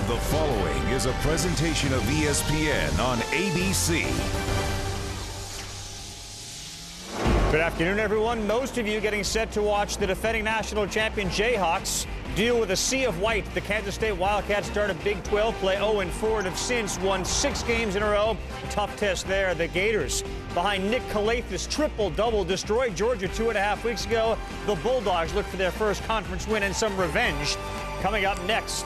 The following is a presentation of ESPN on ABC. Good afternoon, everyone. Most of you getting set to watch the defending national champion Jayhawks deal with a sea of white. The Kansas State Wildcats started Big 12 play 0-4 and have since won 6 games in a row. Tough test there. The Gators, behind Nick Calathes' triple-double, destroyed Georgia 2.5 weeks ago. The Bulldogs look for their first conference win and some revenge. Coming up next.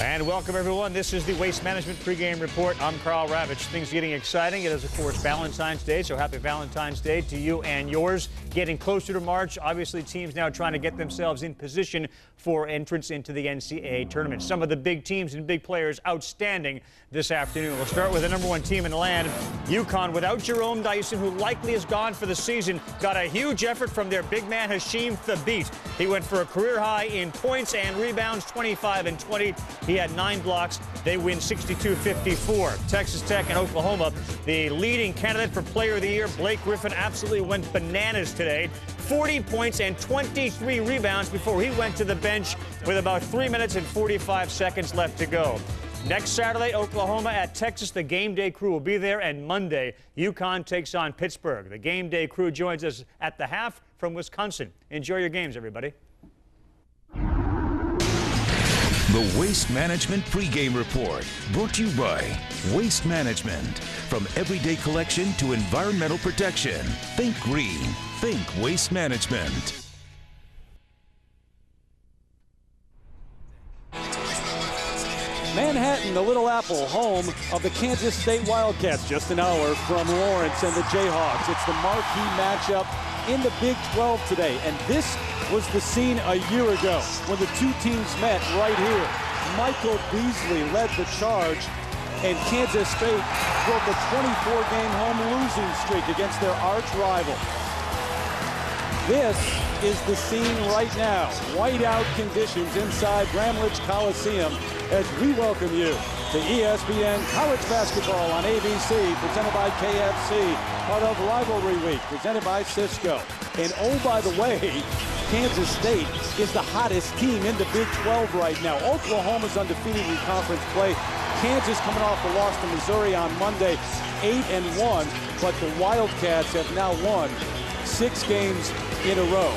And welcome, everyone. This is the Waste Management pregame report. I'm Carl Ravitch. Things getting exciting. It is, of course, Valentine's Day, so happy Valentine's Day to you and yours. Getting closer to March. Obviously, teams now trying to get themselves in position for entrance into the NCAA tournament. Some of the big teams and big players outstanding this afternoon. We'll start with the #1 team in the land, UConn, without Jerome Dyson, who likely is gone for the season. Got a huge effort from their big man, Hasheem Thabeet. He went for a career high in points and rebounds, 25 and 20. He had 9 blocks. They win 62-54. Texas Tech and Oklahoma, the leading candidate for Player of the Year, Blake Griffin, absolutely went bananas today. 40 points and 23 rebounds before he went to the bench with about 3 minutes and 45 seconds left to go. Next Saturday, Oklahoma at Texas. The game day crew will be there. And Monday, UConn takes on Pittsburgh. The game day crew joins us at the half from Wisconsin. Enjoy your games, everybody. The Waste Management pregame report, brought to you by Waste Management. From everyday collection to environmental protection, think green, think Waste Management. Manhattan, the Little Apple, home of the Kansas State Wildcats, just an hour from Lawrence and the Jayhawks. It's the marquee matchup in the Big 12 today, and this was the scene a year ago when the two teams met right here. Michael Beasley led the charge, and Kansas State broke a 24-game home losing streak against their arch rival. This is the scene right now. Whiteout conditions inside Bramlage Coliseum as we welcome you to ESPN College Basketball on ABC, presented by KFC, part of Rivalry Week, presented by Cisco. And oh, by the way, Kansas State is the hottest team in the Big 12 right now. Oklahoma's undefeated in conference play. Kansas coming off the loss to Missouri on Monday, 8-1, but the Wildcats have now won 6 games in a row.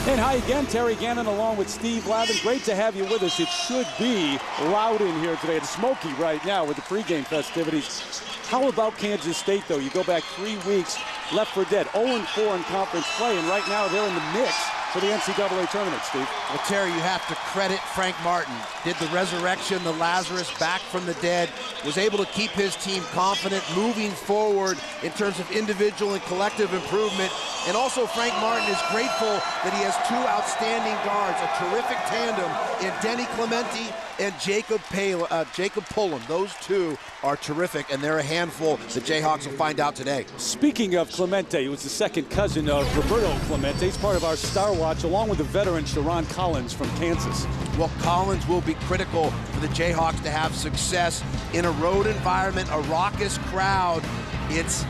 And hi again, Terry Gannon along with Steve Lavin. Great to have you with us. It should be loud in here today. It's smoky right now with the pregame festivities. How about Kansas State, though? You go back 3 weeks, left for dead. 0-4 in conference play, and right now they're in the mix for the NCAA tournament, Steve. Well, Terry, you have to credit Frank Martin. Did the resurrection, the Lazarus back from the dead, was able to keep his team confident, moving forward in terms of individual and collective improvement. And also Frank Martin is grateful that he has 2 outstanding guards, a terrific tandem in Denny Clemente and Jacob Pullum. Those 2 are terrific, and they're a handful. The Jayhawks will find out today. Speaking of Clemente, he was the second cousin of Roberto Clemente. He's part of our Star Watch, along with the veteran Sharon Collins from Kansas. Well, Collins will be critical for the Jayhawks to have success in a road environment, a raucous crowd. It's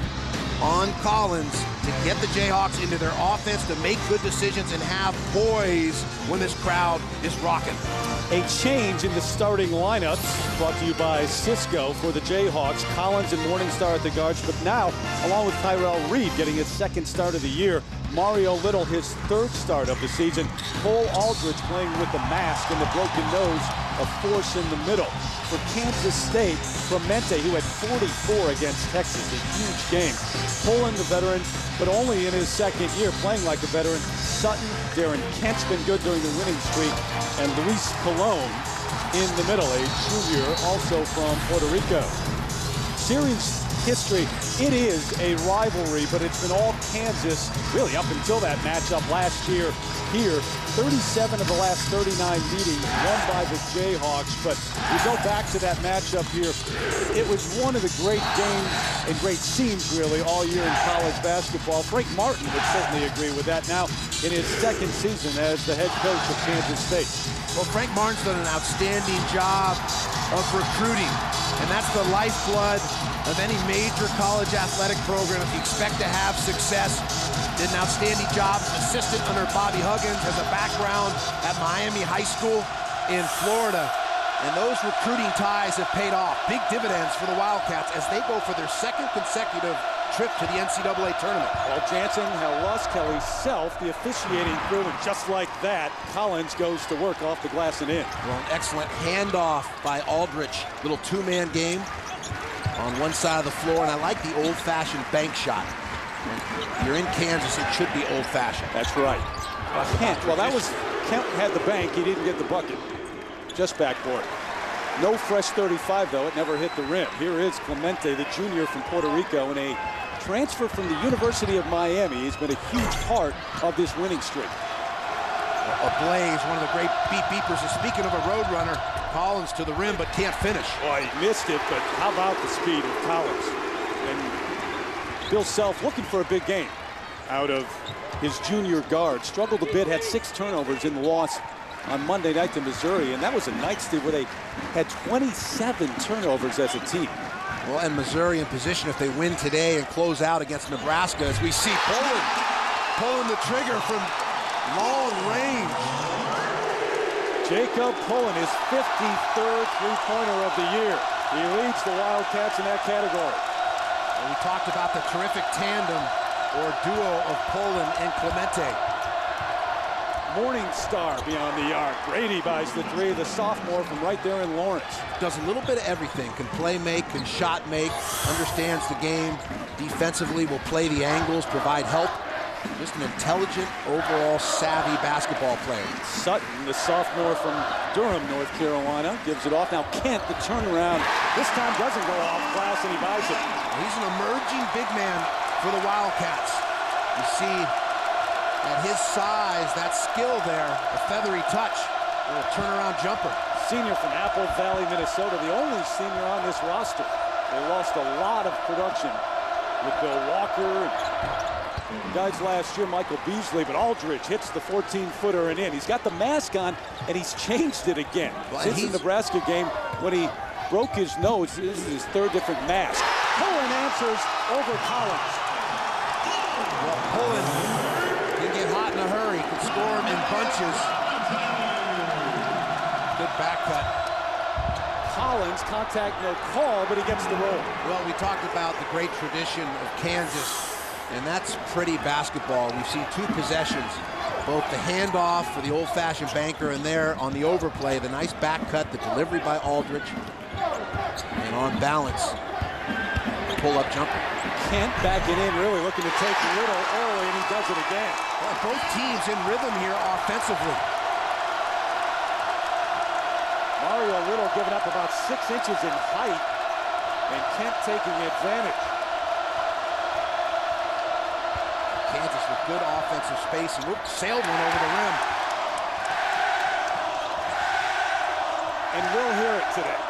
on Collins to get the Jayhawks into their offense, to make good decisions and have poise when this crowd is rocking. A change in the starting lineups brought to you by Cisco for the Jayhawks. Collins and Morningstar at the guards, but now, along with Tyrell Reed getting his 2nd start of the year, Mario Little his 3rd start of the season, Cole Aldridge playing with the mask and the broken nose, a force in the middle. For Kansas State, Clemente, who had 44 against Texas, a huge game. Pulling the veteran, but only in his 2nd year, playing like a veteran. Sutton, Darren Kent's been good during the winning streak, and Luis Colon in the middle, a junior, also from Puerto Rico. Series history, it is a rivalry, but it's been all Kansas, really up until that matchup last year here. 37 of the last 39 meetings won by the Jayhawks, but we go back to that matchup here. It was one of the great games and great scenes, really, all year in college basketball. Frank Martin would certainly agree with that now in his 2nd season as the head coach of Kansas State. Well, Frank Martin's done an outstanding job of recruiting, and that's the lifeblood of any major college athletic program. If you expect to have success, Did an outstanding job as assistant under Bobby Huggins, has a background at Miami High School in Florida. And those recruiting ties have paid off. Big dividends for the Wildcats as they go for their second consecutive trip to the NCAA tournament. Well, Jansen, Helluss, Kelly Self, the officiating crew, and just like that, Collins goes to work off the glass and in. Well, an excellent handoff by Aldrich. Little two-man game on one side of the floor, and I like the old-fashioned bank shot. When you're in Kansas, it should be old-fashioned. That's right. Well, that was, Kemp had the bank, he didn't get the bucket. Just backboard. No fresh 35, though. It never hit the rim. Here is Clemente, the junior from Puerto Rico, and a transfer from the University of Miami. He's been a huge part of this winning streak. Ablaze, one of the great beepers. And speaking of a road runner, Collins to the rim, but can't finish. Boy, he missed it, but how about the speed of Collins? And Bill Self looking for a big game out of his junior guard. Struggled a bit, had 6 turnovers in the loss on Monday night to Missouri, and that was a night, Steve, where they had 27 turnovers as a team. Well, and Missouri in position if they win today and close out against Nebraska, as we see Poland pulling the trigger from long range. Jacob Pullen, his 53rd three-pointer of the year. He leads the Wildcats in that category. And we talked about the terrific tandem or duo of Poland and Clemente. Morning star beyond the arc. Brady buys the three, the sophomore from right there in Lawrence. Does a little bit of everything. Can play make, can shot make, understands the game. Defensively will play the angles, provide help. Just an intelligent, overall savvy basketball player. Sutton, the sophomore from Durham, North Carolina, gives it off. Now Kent, the turnaround, this time doesn't go off glass and he buys it. He's an emerging big man for the Wildcats. You see, at his size, that skill there, a feathery touch, a little turnaround jumper. Senior from Apple Valley, Minnesota, the only senior on this roster. They lost a lot of production with Bill Walker and guys last year, Michael Beasley, but Aldridge hits the 14-footer and in. He's got the mask on, and he's changed it again. Well, since the Nebraska game, when he broke his nose, this is his 3rd different mask. Pullen answers over Collins. Well, Pullen can get hot in a hurry, can score him in bunches. Good back cut. Collins, contact no call, but he gets the roll. Well, we talked about the great tradition of Kansas, and that's pretty basketball. We've seen 2 possessions, both the handoff for the old-fashioned banker and there on the overplay, the nice back cut, the delivery by Aldridge, and on balance, pull-up jumper. Kent backing in, really looking to take Little early, and he does it again. Well, both teams in rhythm here offensively. Mario Little giving up about 6 inches in height, and Kent taking advantage. Kansas with good offensive space, and sailed one over the rim. And we'll hear it today.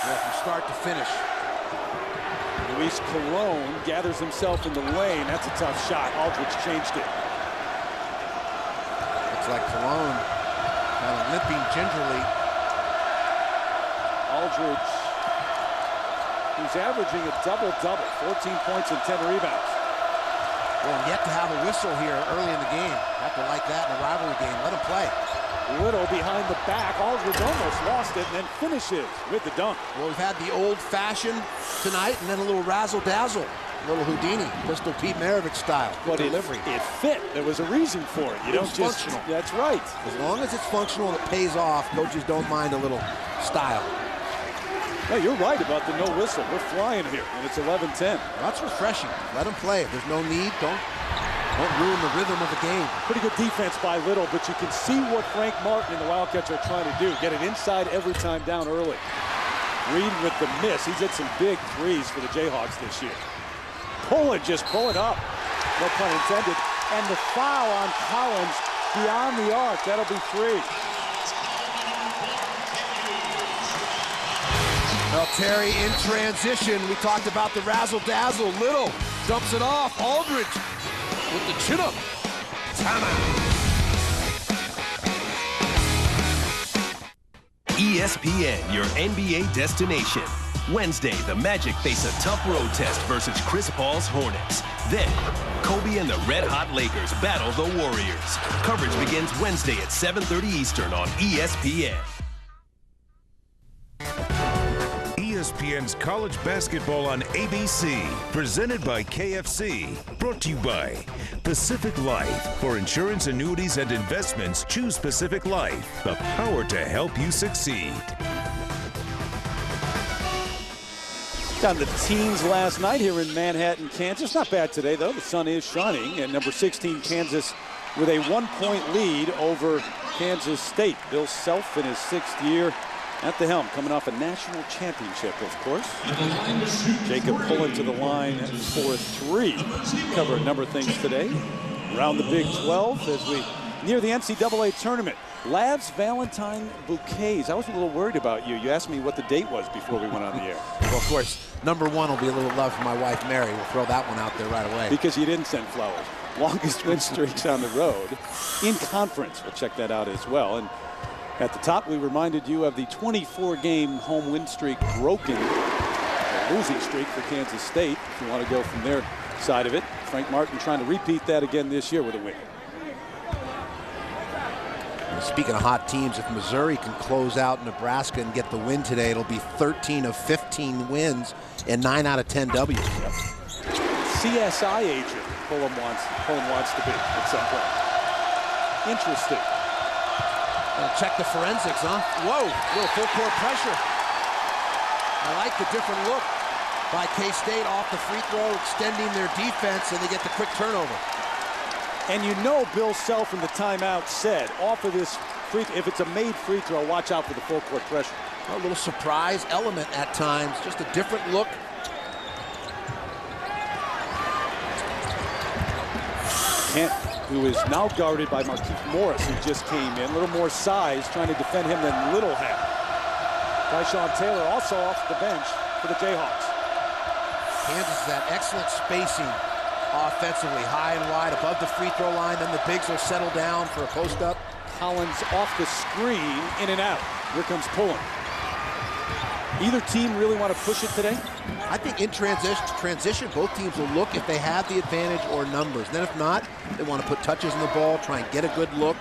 Well, from start to finish. Luis Colon gathers himself in the lane. That's a tough shot. Aldridge changed it. Looks like Colon kind of limping gingerly. Aldridge, who's averaging a double-double, 14 points and 10 rebounds. Well, yet to have a whistle here early in the game. Have to like that in a rivalry game. Let him play. Little behind the back. Aldridge almost lost it and then finishes with the dunk. Well, we've had the old-fashioned tonight and then a little razzle-dazzle. A little Houdini, Pistol Pete Maravich style. But delivery. It fit. There was a reason for it. You don't just. Functional. That's right. As long as it's functional and it pays off, coaches don't mind a little style. No, you're right about the no whistle. We're flying here, and it's 11-10. That's refreshing. Let them play. If there's no need, don't ruin the rhythm of the game. Pretty good defense by Little, but you can see what Frank Martin and the Wildcats are trying to do. Get it inside every time down early. Reed with the miss. He's hit some big threes for the Jayhawks this year. Pullen just pulling up. No pun intended. And the foul on Collins beyond the arc. That'll be 3. Well, Terry, in transition, we talked about the razzle-dazzle. Little dumps it off. Aldridge with the chin-up. Timeout. ESPN, your NBA destination. Wednesday, the Magic face a tough road test versus Chris Paul's Hornets. Then, Kobe and the Red Hot Lakers battle the Warriors. Coverage begins Wednesday at 7:30 Eastern on ESPN. ESPN's College Basketball on ABC, presented by KFC, brought to you by Pacific Life. For insurance, annuities, and investments, choose Pacific Life, the power to help you succeed. Down the teens last night here in Manhattan, Kansas. Not bad today, though. The sun is shining. And number 16, Kansas, with a 1-point lead over Kansas State. Bill Self in his 6th year at the helm, coming off a national championship, of course. Jacob pulling to the line for 3. Cover a number of things today. Around the Big 12 as we near the NCAA tournament. Lav's Valentine bouquets. I was a little worried about you. You asked me what the date was before we went on the air. Well, of course, number 1 will be a little love for my wife, Mary. We'll throw that one out there right away. Because you didn't send flowers. Longest win streaks on the road in conference. We'll check that out as well. And at the top, we reminded you of the 24-game home win streak broken. A losing streak for Kansas State, if you want to go from their side of it. Frank Martin trying to repeat that again this year with a win. Speaking of hot teams, if Missouri can close out Nebraska and get the win today, it'll be 13 of 15 wins and 9 out of 10 W's. CSI agent Pullum wants to be at some point. Interesting. Check the forensics, huh? Whoa, little full court pressure. I like the different look by K-State off the free throw, extending their defense, and they get the quick turnover. And you know Bill Self in the timeout said, off of this free, if it's a made free throw, watch out for the full court pressure. A little surprise element at times, just a different look. Kent, who is now guarded by Markieff Morris, who just came in. A little more size, trying to defend him than Little had. Tyshawn Taylor also off the bench for the Jayhawks. Kansas has that excellent spacing offensively, high and wide, above the free throw line. Then the bigs will settle down for a post-up. Collins off the screen, in and out. Here comes Pullum. Either team really want to push it today? I think in transition, both teams will look if they have the advantage or numbers. And then if not, they want to put touches on the ball, try and get a good look,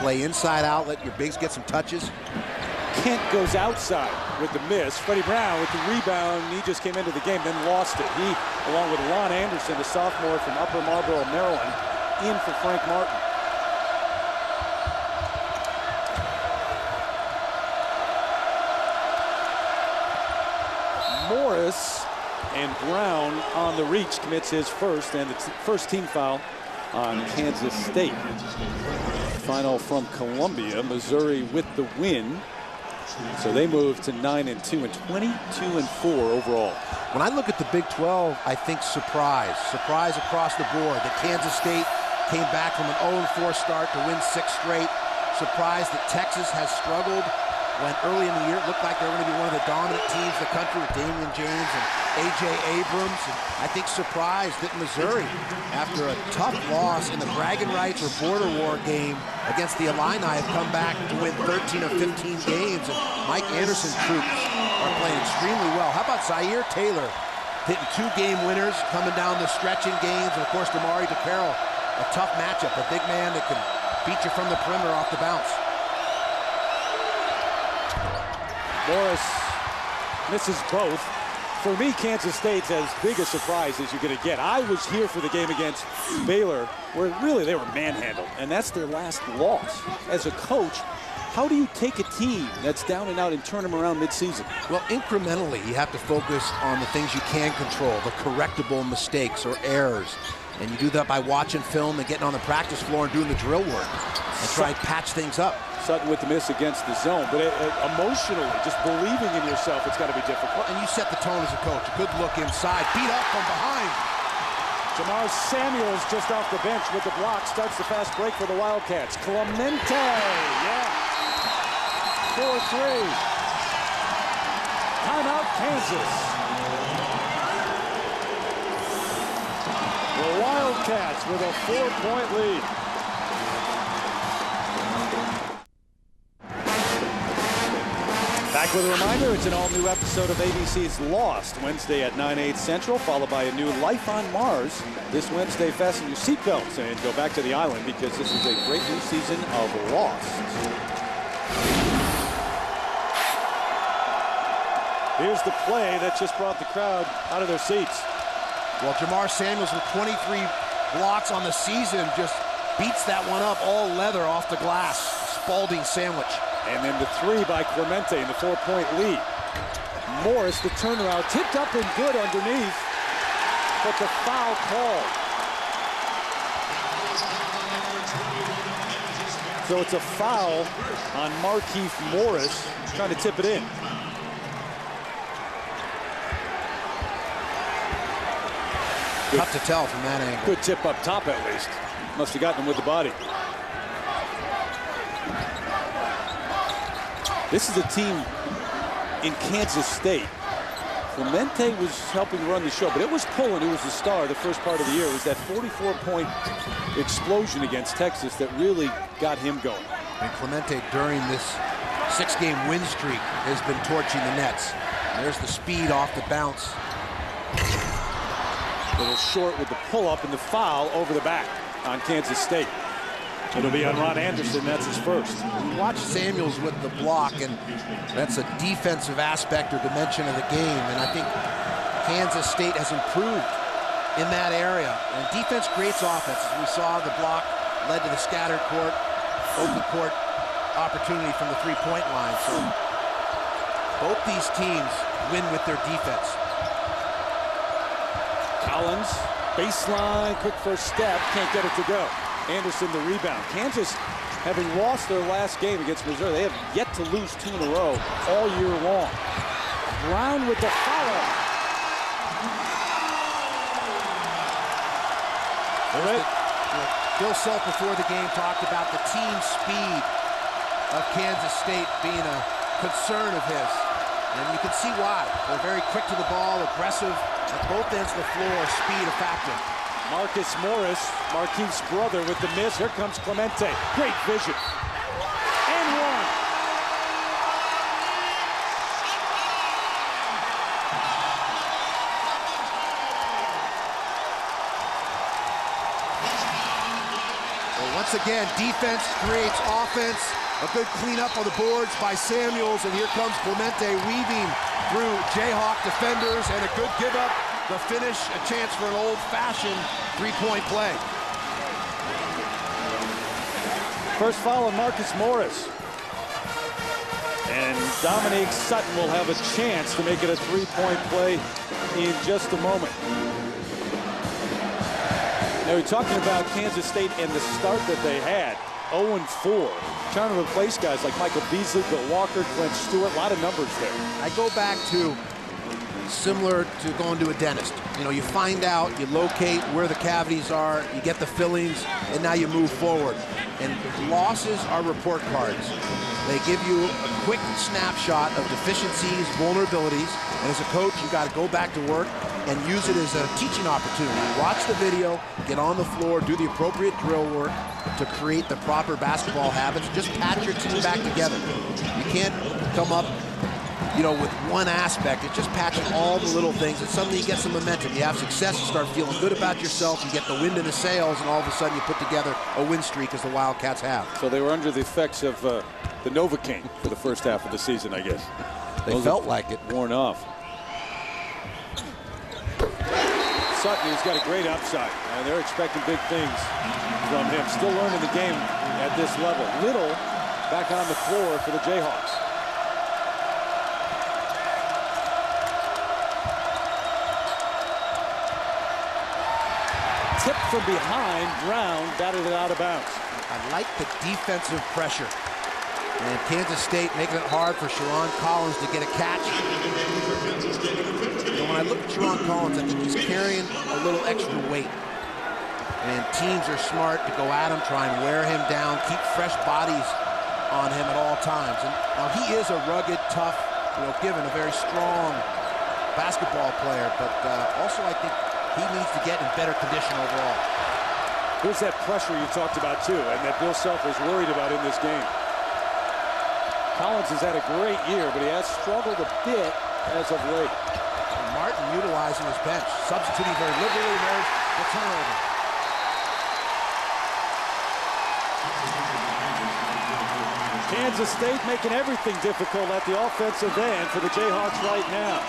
play inside out, let your bigs get some touches. Kent goes outside with the miss. Freddie Brown with the rebound. He just came into the game, then lost it. He, along with Lon Anderson, the sophomore from Upper Marlboro, Maryland, in for Frank Martin. Morris and Brown on the reach commits his first, and it's the first team foul on Kansas State. Final from Columbia, Missouri with the win. So they move to 9-2 and 22-4 overall. When I look at the Big 12, I think surprise across the board. That Kansas State came back from an 0-4 start to win 6 straight. Surprised that Texas has struggled when early in the year it looked like they were going to be one of the dominant teams in the country with Damian James and A.J. Abrams. And I think surprised that Missouri, after a tough loss in the bragging rights or border war game against the Illini, have come back to win 13 of 15 games. And Mike Anderson's troops are playing extremely well. How about Zaire Taylor hitting 2 game winners, coming down the stretch in games, and of course DeMari DeCarroll, a tough matchup, a big man that can beat you from the perimeter off the bounce. Morris misses both. For me, Kansas State's as big a surprise as you're going to get. I was here for the game against Baylor, where really they were manhandled, and that's their last loss. As a coach, how do you take a team that's down and out and turn them around midseason? Well, incrementally, you have to focus on the things you can control, the correctable mistakes or errors. And you do that by watching film and getting on the practice floor and doing the drill work and try and patch things up. Sutton with the miss against the zone, but emotionally, just believing in yourself, it's got to be difficult. Well, and you set the tone as a coach. A good look inside, beat up from behind. Jamar Samuels just off the bench with the block, starts the fast break for the Wildcats. Clemente, yeah. 4-3. Timeout, Kansas. The Wildcats with a 4-point lead. Back with a reminder, it's an all-new episode of ABC's Lost, Wednesday at 9/8 Central, followed by a new Life on Mars. This Wednesday, fasten your seatbelts and go back to the island because this is a great new season of Lost. Here's the play that just brought the crowd out of their seats. Well, Jamar Samuels with 23 blocks on the season just beats that one up all leather off the glass. Spalding sandwich. And then the three by Clemente in the 4-point lead. Morris, the turnaround, tipped up and good underneath, but the foul called. So it's a foul on Markieff Morris, trying to tip it in. Tough to tell from that angle. Good tip up top at least. Must have gotten him with the body. This is a team in Kansas State. Clemente was helping run the show, but it was Pullen who was the star the first part of the year. It was that 44-point explosion against Texas that really got him going. And Clemente, during this 6-game win streak, has been torching the Nets. And there's the speed off the bounce. A little short with the pull-up and the foul over the back on Kansas State. It'll be on Ron Anderson. That's his first. You watch Samuels with the block, and that's a defensive aspect or dimension of the game. And I think Kansas State has improved in that area. And defense creates offense. As we saw, the block led to the scattered court, open court opportunity from the three-point line. So both these teams win with their defense. Collins, baseline, quick first step, can't get it to go. Anderson the rebound. Kansas, having lost their last game against Missouri, they have yet to lose 2 in a row all year long. Brown with the foul. Bill Self before the game talked about the team speed of Kansas State being a concern of his. And you can see why. They're very quick to the ball, aggressive at both ends of the floor, speed a factor. Marcus Morris, Markieff's brother, with the miss. Here comes Clemente. Great vision. And one. Well, once again, defense creates offense. A good cleanup on the boards by Samuels, and here comes Clemente weaving through Jayhawk defenders, and a good give up. The finish, a chance for an old-fashioned three-point play. First foul on Marcus Morris. And Dominique Sutton will have a chance to make it a three-point play in just a moment. Now, we're talking about Kansas State and the start that they had. 0-4. Trying to replace guys like Michael Beasley, Bill Walker, Clint Stewart. A lot of numbers there. I go back to similar to going to a dentist. You know, you find out, you locate where the cavities are, you get the fillings, and now you move forward. And losses are report cards. They give you a quick snapshot of deficiencies, vulnerabilities, and as a coach, you got to go back to work and use it as a teaching opportunity. Watch the video, get on the floor, do the appropriate drill work to create the proper basketball habits. Just patch your team back together. You can't come up, you know, with one aspect. It's just patching all the little things, and suddenly you get some momentum. You have success, you start feeling good about yourself, you get the wind in the sails, and all of a sudden you put together a win streak as the Wildcats have. So they were under the effects of the Novocaine for the first half of the season, I guess. They felt like it. Worn off. Sutton, he's got a great upside. They're expecting big things from him. Still learning the game at this level. Little back on the floor for the Jayhawks. Tip from behind, Brown batted it out of bounds. I like the defensive pressure. And Kansas State making it hard for Sharon Collins to get a catch. And when I look at Sharon Collins, I think he's carrying a little extra weight. And teams are smart to go at him, try and wear him down, keep fresh bodies on him at all times. And now he is a rugged, tough, given a very strong basketball player, but also I think he needs to get in better condition overall. Here's that pressure you talked about too, and that Bill Self was worried about in this game. Collins has had a great year, but he has struggled a bit as of late. And Martin utilizing his bench, substituting very liberally. There's the turnover. Kansas State making everything difficult at the offensive end for the Jayhawks right now.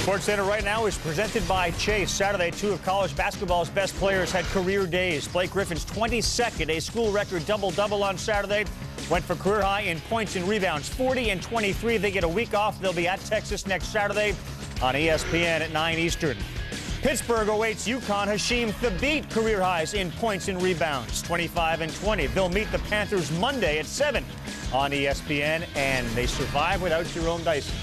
SportsCenter right now is presented by Chase. Saturday, 2 of college basketball's best players had career days. Blake Griffin's 22nd, a school record double-double on Saturday. Went for career high in points and rebounds, 40 and 23. They get a week off. They'll be at Texas next Saturday on ESPN at 9 Eastern. Pittsburgh awaits UConn. Hasheem Thabeet career highs in points and rebounds, 25 and 20. They'll meet the Panthers Monday at 7 on ESPN, and they survive without Jerome Dyson.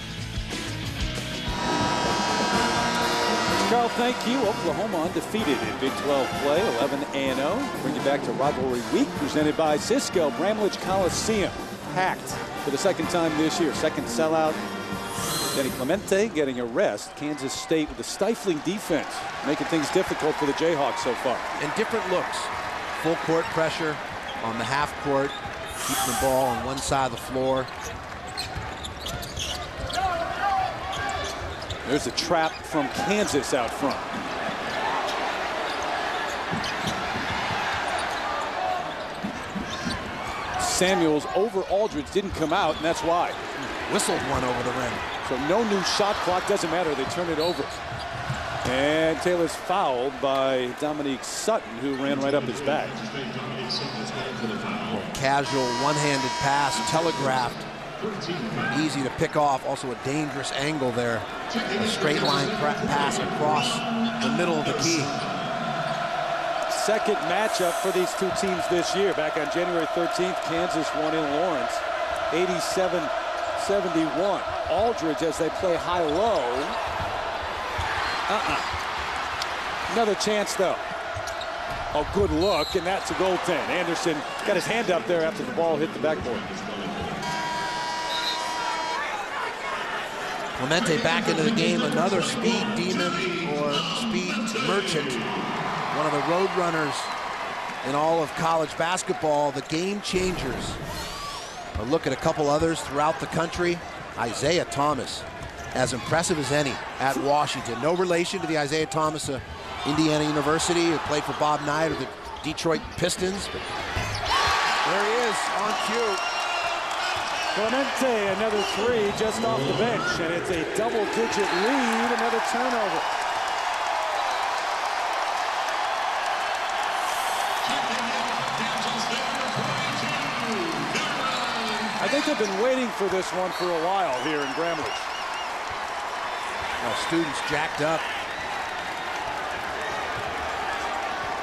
Carl, thank you. Oklahoma undefeated in Big 12 play, 11-0. Bring you back to Rivalry Week, presented by Cisco. Bramlage Coliseum, packed for the second time this year. Second sellout. Denny Clemente getting a rest. Kansas State with a stifling defense, making things difficult for the Jayhawks so far. And different looks. Full court pressure on the half court, keeping the ball on one side of the floor. There's a trap from Kansas out front. Samuels over Aldridge didn't come out, and that's why. Whistled one over the rim. So no new shot clock, doesn't matter, they turn it over. And Taylor's fouled by Dominique Sutton, who ran right up his back. Casual one-handed pass, telegraphed. Easy to pick off, also a dangerous angle there. A straight line pass across the middle of the key. Second matchup for these two teams this year. Back on January 13th, Kansas won in Lawrence, 87-71. Aldridge, as they play high-low. Another chance, though. A good look, and that's a goaltend. Anderson got his hand up there after the ball hit the backboard. Clemente back into the game, another speed demon or speed merchant. One of the road runners in all of college basketball, the game changers. A look at a couple others throughout the country. Isaiah Thomas, as impressive as any at Washington. No relation to the Isaiah Thomas of Indiana University, who played for Bob Knight of the Detroit Pistons. But there he is on cue. Clemente, another three just off the bench, and it's a double-digit lead, another turnover. I think they've been waiting for this one for a while here in Bramlage. Well, students jacked up.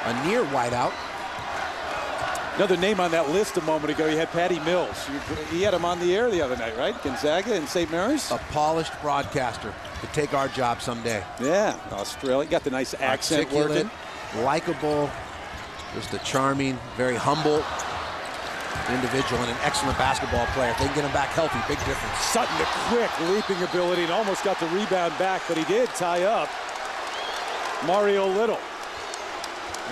A near whiteout. Another name on that list a moment ago, you had Patty Mills. He had him on the air the other night, right? Gonzaga and St. Mary's. A polished broadcaster. Could take our job someday. Yeah, Australia. Got the nice accent working. Likable, just a charming, very humble individual and an excellent basketball player. If they can get him back healthy, big difference. Sutton, the quick leaping ability, and almost got the rebound back, but he did tie up Mario Little.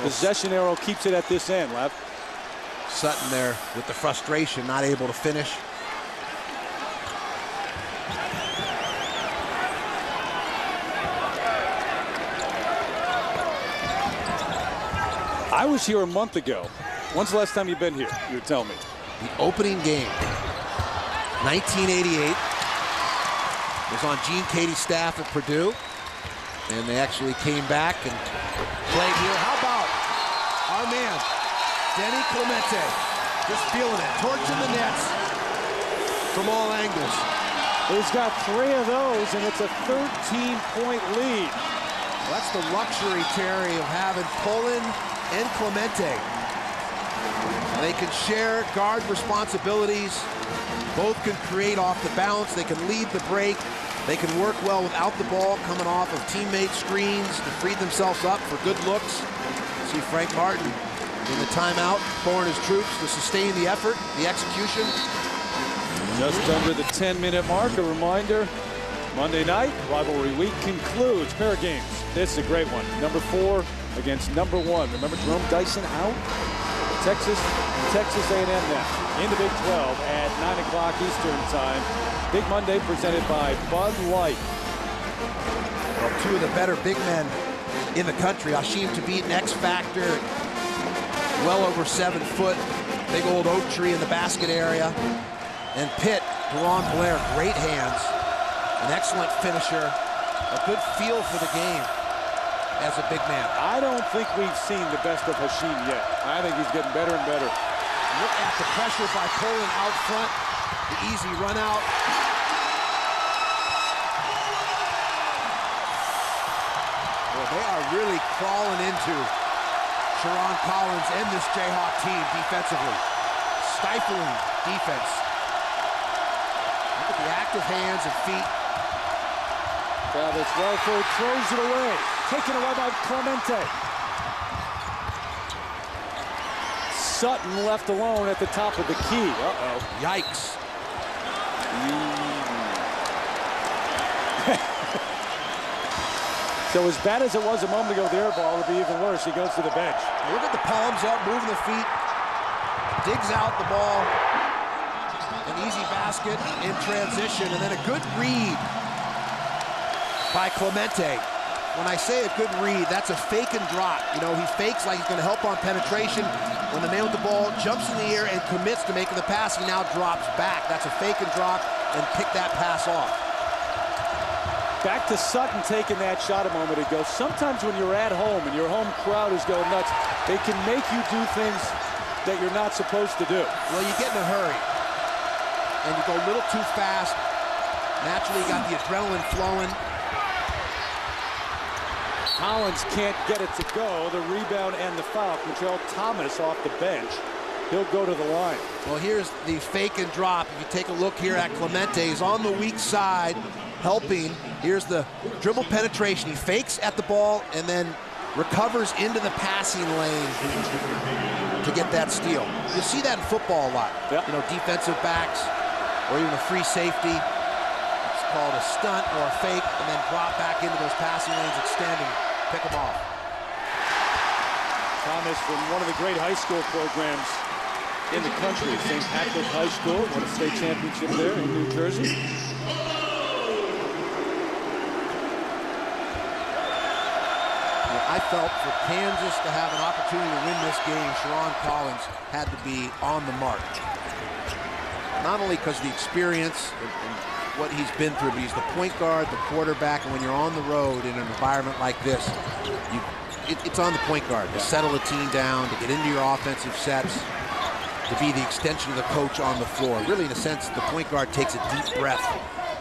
Possession arrow keeps it at this end, Lev. Sutton there with the frustration, not able to finish. I was here a month ago. When's the last time you've been here? You would tell me. The opening game, 1988, was on Gene Katie's staff at Purdue, and they actually came back and played here. How about our man, Denny Clemente, just feeling it, torching the nets from all angles. He's got 3 of those, and it's a 13-point lead. Well, that's the luxury, Terry, of having Pullen and Clemente. They can share guard responsibilities. Both can create off the bounce. They can lead the break. They can work well without the ball, coming off of teammate screens to free themselves up for good looks. See Frank Martin in the timeout, pouring his troops to sustain the effort, the execution. Just under the 10-minute mark. A reminder, Monday night, Rivalry Week concludes. Pair of games. This is a great one. Number 4 against number 1. Remember Jerome Dyson out? Texas A&M next in the Big 12 at 9 o'clock Eastern time. Big Monday presented by Bud Light. Well, two of the better big men in the country. Hasheem Thabeet, an X factor, well over 7 foot, big old oak tree in the basket area. And Pitt, Deron Blair, great hands, an excellent finisher, a good feel for the game as a big man. I don't think we've seen the best of Hasheem yet. I think he's getting better and better. Look at the pressure by Poland out front, the easy run out. They are really crawling into Sharon Collins and this Jayhawk team defensively. Stifling defense. Look at the active hands and feet. Travis Welford throws it away. Taken away by Clemente. Sutton left alone at the top of the key. Uh-oh. Yikes. So as bad as it was a moment ago, the air ball would be even worse. He goes to the bench. Look at the palms up, moving the feet. Digs out the ball. An easy basket in transition, and then a good read by Clemente. When I say a good read, that's a fake and drop. You know, he fakes like he's going to help on penetration. When the man with the ball jumps in the air and commits to making the pass, he now drops back. That's a fake and drop, and pick that pass off. Back to Sutton taking that shot a moment ago. Sometimes when you're at home and your home crowd is going nuts, they can make you do things that you're not supposed to do. Well, you get in a hurry, and you go a little too fast. Naturally, you got the adrenaline flowing. Collins can't get it to go. The rebound and the foul. Control Thomas off the bench. He'll go to the line. Well, here's the fake and drop. If you take a look here at Clemente, he's on the weak side, helping. Here's the dribble penetration. He fakes at the ball and then recovers into the passing lane to get that steal. You see that in football a lot. Yep. You know, defensive backs or even a free safety. It's called a stunt or a fake, and then drop back into those passing lanes, extending, pick them off. Thomas from one of the great high school programs in the country, St. Patrick High School, won a state championship there in New Jersey. I felt for Kansas to have an opportunity to win this game, Sharon Collins had to be on the mark. Not only because of the experience and what he's been through, but he's the point guard, the quarterback, and when you're on the road in an environment like this, it's on the point guard to settle the team down, to get into your offensive sets, to be the extension of the coach on the floor. Really, in a sense, the point guard takes a deep breath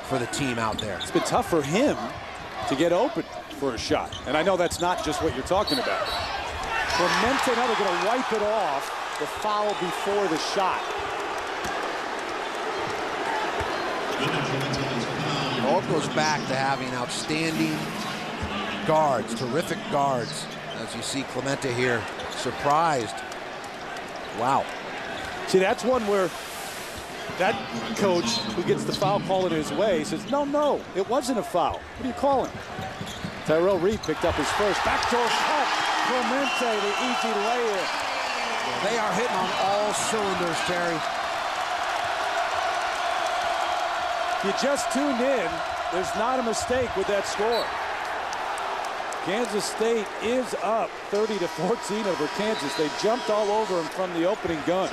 for the team out there. It's been tough for him to get open for a shot. And I know that's not just what you're talking about. Clemente, now they're going to wipe it off, the foul before the shot. It all goes back to having outstanding guards, terrific guards. As you see Clemente here, surprised. Wow. See, that's one where that coach who gets the foul called his way says, no, it wasn't a foul. What are you calling? Tyrell Reed picked up his first. Backdoor cut. Clemente, the easy layup. Well, they are hitting on all cylinders, Terry. If you just tuned in, there's not a mistake with that score. Kansas State is up 30-14 over Kansas. They jumped all over them from the opening gun.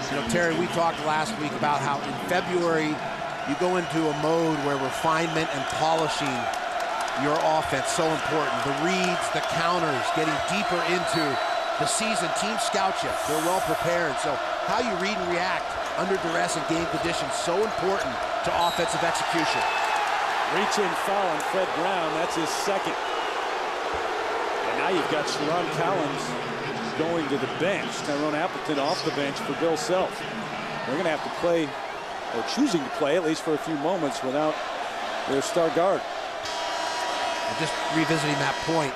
You know, Terry, we talked last week about how in February you go into a mode where refinement and polishing your offense so important. The reads, the counters, getting deeper into the season. Teams scout you. They're well prepared. So how you read and react under duress and game conditions, so important to offensive execution. Reach-in foul on Fred Brown. That's his second. And now you've got Sharon Collins going to the bench. Tyrone Appleton off the bench for Bill Self. They're going to have to play, or choosing to play, at least for a few moments, without their star guard. Just revisiting that point,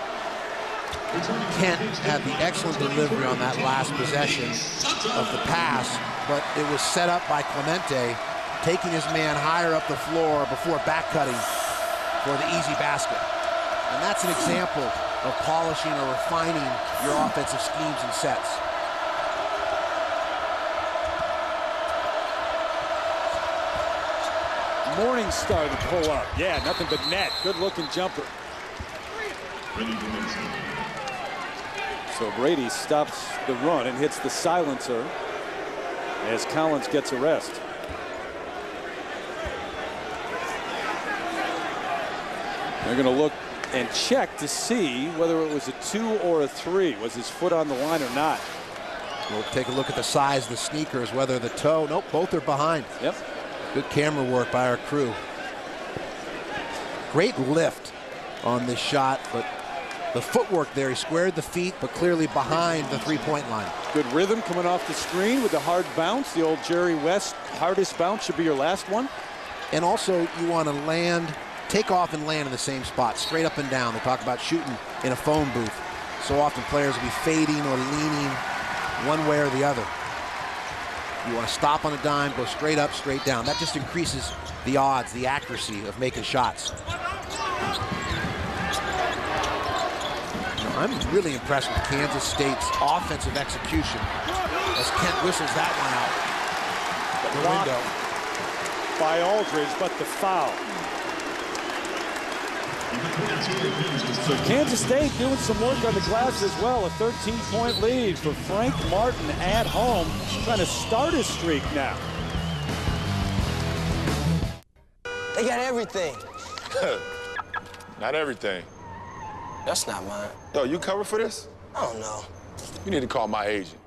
Kent had the excellent delivery on that last possession of the pass, but it was set up by Clemente, taking his man higher up the floor before back cutting for the easy basket. And that's an example of polishing or refining your offensive schemes and sets. Morningstar to pull up. Yeah, nothing but net. Good looking jumper. So Brady stops the run and hits the silencer as Collins gets a rest. They're going to look and check to see whether it was a 2 or a 3. Was his foot on the line or not? We'll take a look at the size of the sneakers, whether the toe. Nope, both are behind. Yep. Good camera work by our crew. Great lift on this shot, but the footwork there, he squared the feet, but clearly behind the three-point line. Good rhythm coming off the screen with the hard bounce. The old Jerry West hardest bounce should be your last one. And also, you want to land, take off and land in the same spot, straight up and down. They talk about shooting in a phone booth. So often players will be fading or leaning one way or the other. You want to stop on a dime, go straight up, straight down. That just increases the odds, the accuracy of making shots. I'm really impressed with Kansas State's offensive execution as Kent whistles that one out the window. By Aldridge, but the foul. So Kansas State doing some work on the glass as well. A 13-point lead for Frank Martin at home, trying to start his streak now. They got everything. Not everything. That's not mine. Yo, you covered for this? I don't know. You need to call my agent.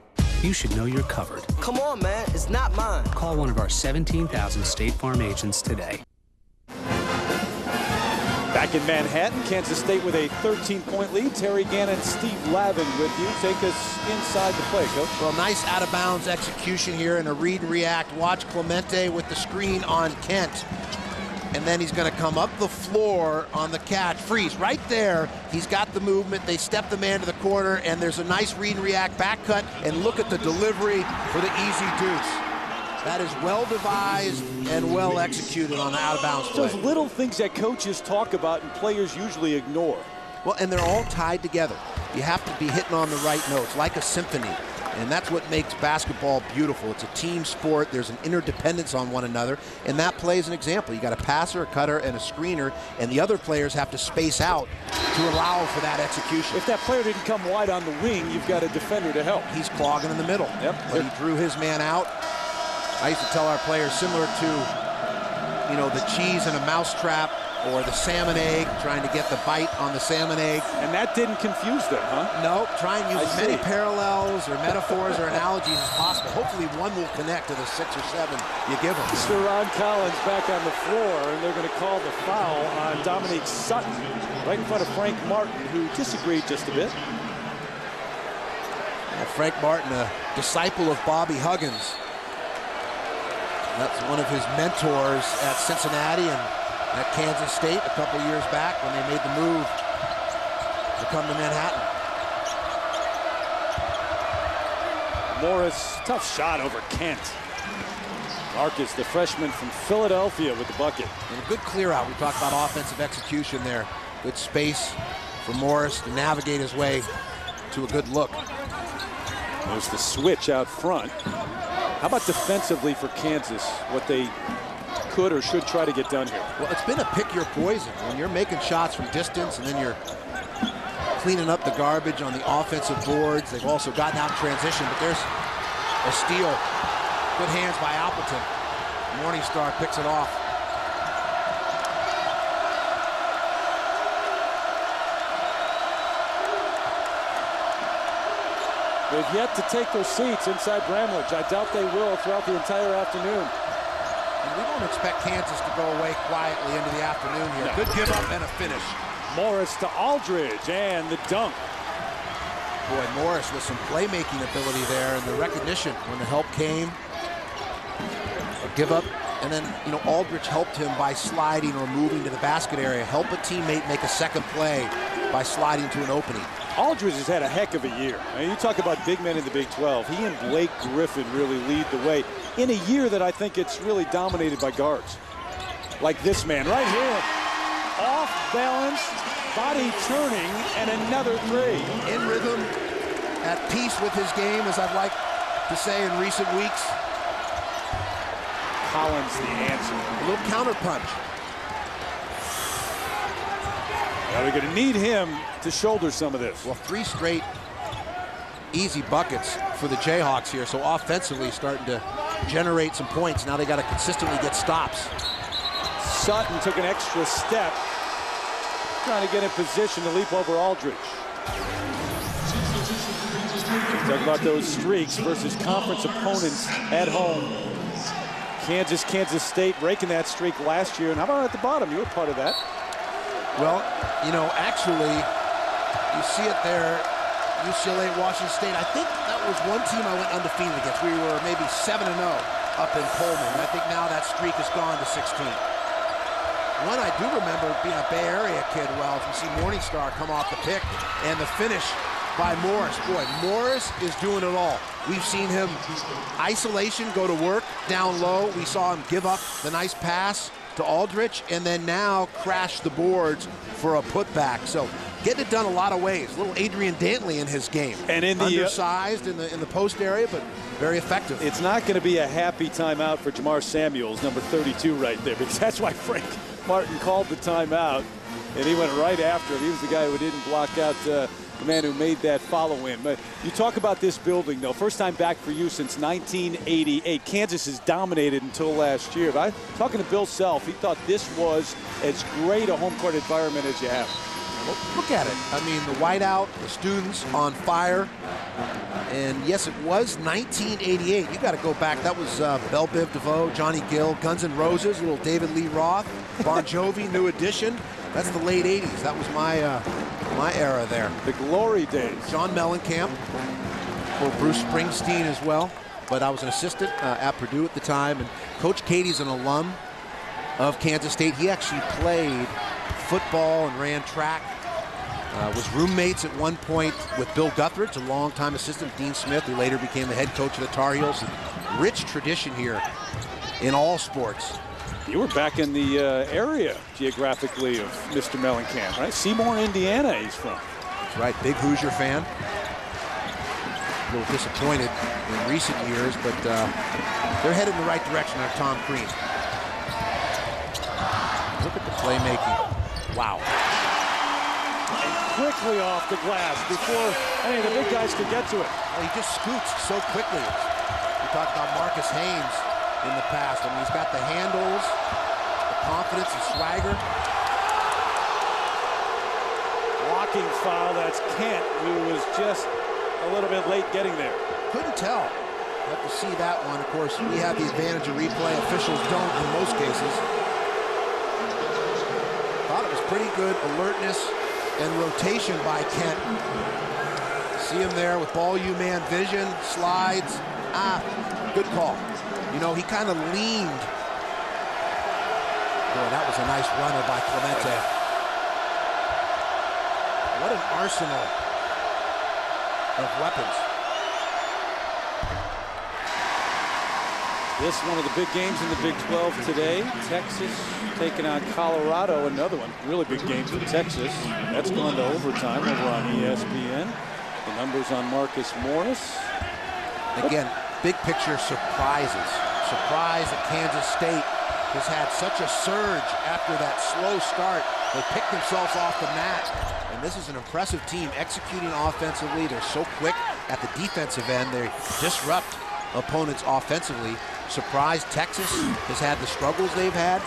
You should know you're covered. Come on, man. It's not mine. Call one of our 17,000 State Farm agents today. Back in Manhattan, Kansas State with a 13-point lead. Terry Gannon, Steve Lavin with you. Take us inside the play, Coach. Well, nice out-of-bounds execution here and a read and react. Watch Clemente with the screen on Kent. And then he's going to come up the floor on the catch. Freeze right there. He's got the movement. They step the man to the corner, and there's a nice read and react back cut. And look at the delivery for the easy deuce. That is well devised and well executed on the out-of-bounds play. Those little things that coaches talk about and players usually ignore. Well, and they're all tied together. You have to be hitting on the right notes, like a symphony. And that's what makes basketball beautiful. It's a team sport. There's an interdependence on one another. And that play is an example. You got a passer, a cutter, and a screener, and the other players have to space out to allow for that execution. If that player didn't come wide on the wing, you've got a defender to help. He's clogging in the middle. Yep. But he drew his man out. I used to tell our players, similar to, you know, the cheese in a mousetrap or the salmon egg, trying to get the bite on the salmon egg. And that didn't confuse them, huh? No, try and use as many parallels or metaphors or analogies as possible. Hopefully one will connect to the 6 or 7 you give them. Mr. Ron Collins back on the floor, and they're going to call the foul on Dominique Sutton, right in front of Frank Martin, who disagreed just a bit. Well, Frank Martin, a disciple of Bobby Huggins. That's one of his mentors at Cincinnati and at Kansas State a couple years back when they made the move to come to Manhattan. Morris, tough shot over Kent. Marcus, the freshman from Philadelphia, with the bucket. And a good clear out. We talked about offensive execution there. Good space for Morris to navigate his way to a good look. There's the switch out front. How about defensively for Kansas, what they could or should try to get done here? Well, it's been a pick your poison. When you're making shots from distance and then you're cleaning up the garbage on the offensive boards. They've also gotten out in transition, but there's a steal. Good hands by Appleton. Morningstar picks it off. They've yet to take their seats inside Bramlage. I doubt they will throughout the entire afternoon. And we don't expect Kansas to go away quietly into the afternoon here. No. Good give up and a finish. Morris to Aldridge and the dunk. Boy, Morris with some playmaking ability there and the recognition when the help came. A give up, and then, you know, Aldridge helped him by sliding or moving to the basket area. Help a teammate make a second play by sliding to an opening. Aldridge has had a heck of a year. I mean, you talk about big men in the Big 12. He and Blake Griffin really lead the way in a year that I think it's really dominated by guards. Like this man right here. Off balance, body turning, and another three. In rhythm, at peace with his game, as I'd like to say in recent weeks. Collins the answer. A little counter punch. Now they're going to need him to shoulder some of this. Well, 3 straight easy buckets for the Jayhawks here, so offensively starting to generate some points. Now they got to consistently get stops. Sutton took an extra step, trying to get in position to leap over Aldridge. Talk about those streaks versus conference opponents at home. Kansas State breaking that streak last year. And how about at the bottom? You were part of that. Well, you know, actually, you see it there, UCLA, Washington State. I think that was one team I went undefeated against. We were maybe 7-0 up in Pullman. And I think now that streak has gone to 16. One I do remember being a Bay Area kid, well, if you see Morningstar come off the pick and the finish by Morris. Boy, Morris is doing it all. We've seen him isolation, go to work, down low. We saw him give up the nice pass to Aldrich, and then now crash the boards for a putback. So getting it done a lot of ways. Little Adrian Dantley in his game. And in the undersized in the post area, but very effective. It's not going to be a happy timeout for Jamar Samuels, number 32 right there, because that's why Frank Martin called the timeout, and he went right after him. He was the guy who didn't block out the man who made that follow-in. But you talk about this building, though. First time back for you since 1988. Kansas has dominated until last year. But talking to Bill Self, he thought this was as great a home court environment as you have. Well, look at it. I mean, the whiteout, the students on fire. And yes, it was 1988. You got to go back. That was Belle Biv DeVoe, Johnny Gill, Guns N' Roses, little David Lee Roth, Bon Jovi, New Edition. That's the late 80s. That was my era there. The glory days. John Mellencamp, or Bruce Springsteen as well. But I was an assistant at Purdue at the time. And Coach Katie's an alum of Kansas State. He actually played football and ran track. Was roommates at one point with Bill Guthridge, a longtime assistant, Dean Smith, who later became the head coach of the Tar Heels. Rich tradition here in all sports. You were back in the area geographically of Mr. Mellencamp, right? Seymour, Indiana, he's from. That's right, big Hoosier fan. A little disappointed in recent years, but they're headed in the right direction under Tom Crean. Look at the playmaking. Wow. And quickly off the glass before any of the big guys could get to it. Well, he just scoots so quickly. We talked about Marcus Haynes in the past. I mean, he's got the handles, the confidence, and swagger. Blocking foul, that's Kent, who was just a little bit late getting there. Couldn't tell. Have to see that one. Of course, we have the advantage of replay. Officials don't in most cases. Thought it was pretty good alertness and rotation by Kent. See him there with ball man vision, slides. Good call. You know, he kind of leaned. Boy, that was a nice runner by Clemente. What an arsenal of weapons. This one of the big games in the Big 12 today. Texas taking on Colorado, another one. Really big game for Texas. That's gone to overtime over on ESPN. The numbers on Marcus Morris. Again, big picture surprises. Surprise that Kansas State has had such a surge after that slow start. They picked themselves off the mat. And this is an impressive team executing offensively. They're so quick at the defensive end. They disrupt opponents offensively. Surprise, Texas has had the struggles they've had.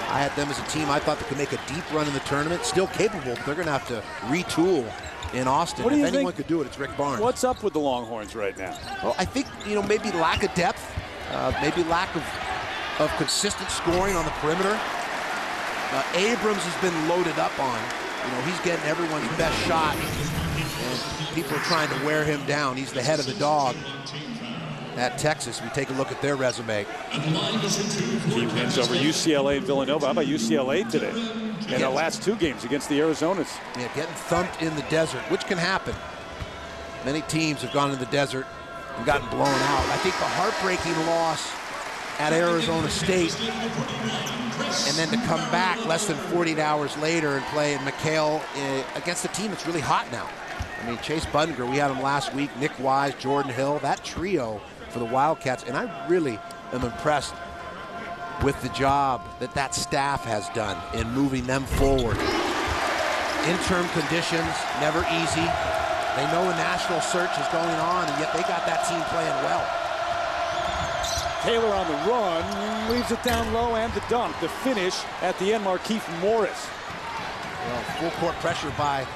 I had them as a team I thought that could make a deep run in the tournament. Still capable, but they're going to have to retool in Austin. What do you if anyone think, could do it, it's Rick Barnes. What's up with the Longhorns right now? Well, I think, you know, maybe lack of depth, maybe lack of consistent scoring on the perimeter. Abrams has been loaded up on. You know, he's getting everyone's best shot, and people are trying to wear him down. He's the head of the dog at Texas. We take a look at their resume. Key wins over UCLA and Villanova. How about UCLA today? In the last two games against the Arizonas. Yeah, getting thumped in the desert, which can happen. Many teams have gone in the desert and gotten blown out. I think the heartbreaking loss at Arizona State, and then to come back less than 48 hours later and play in McHale against a team that's really hot now. I mean, Chase Budinger, we had him last week, Nick Wise, Jordan Hill, that trio for the Wildcats, and I really am impressed with the job that staff has done in moving them forward. Interim conditions, never easy. They know a national search is going on, and yet they got that team playing well. Taylor on the run, leaves it down low, and the dunk. The finish at the end, Markieff Morris. Well, full court pressure by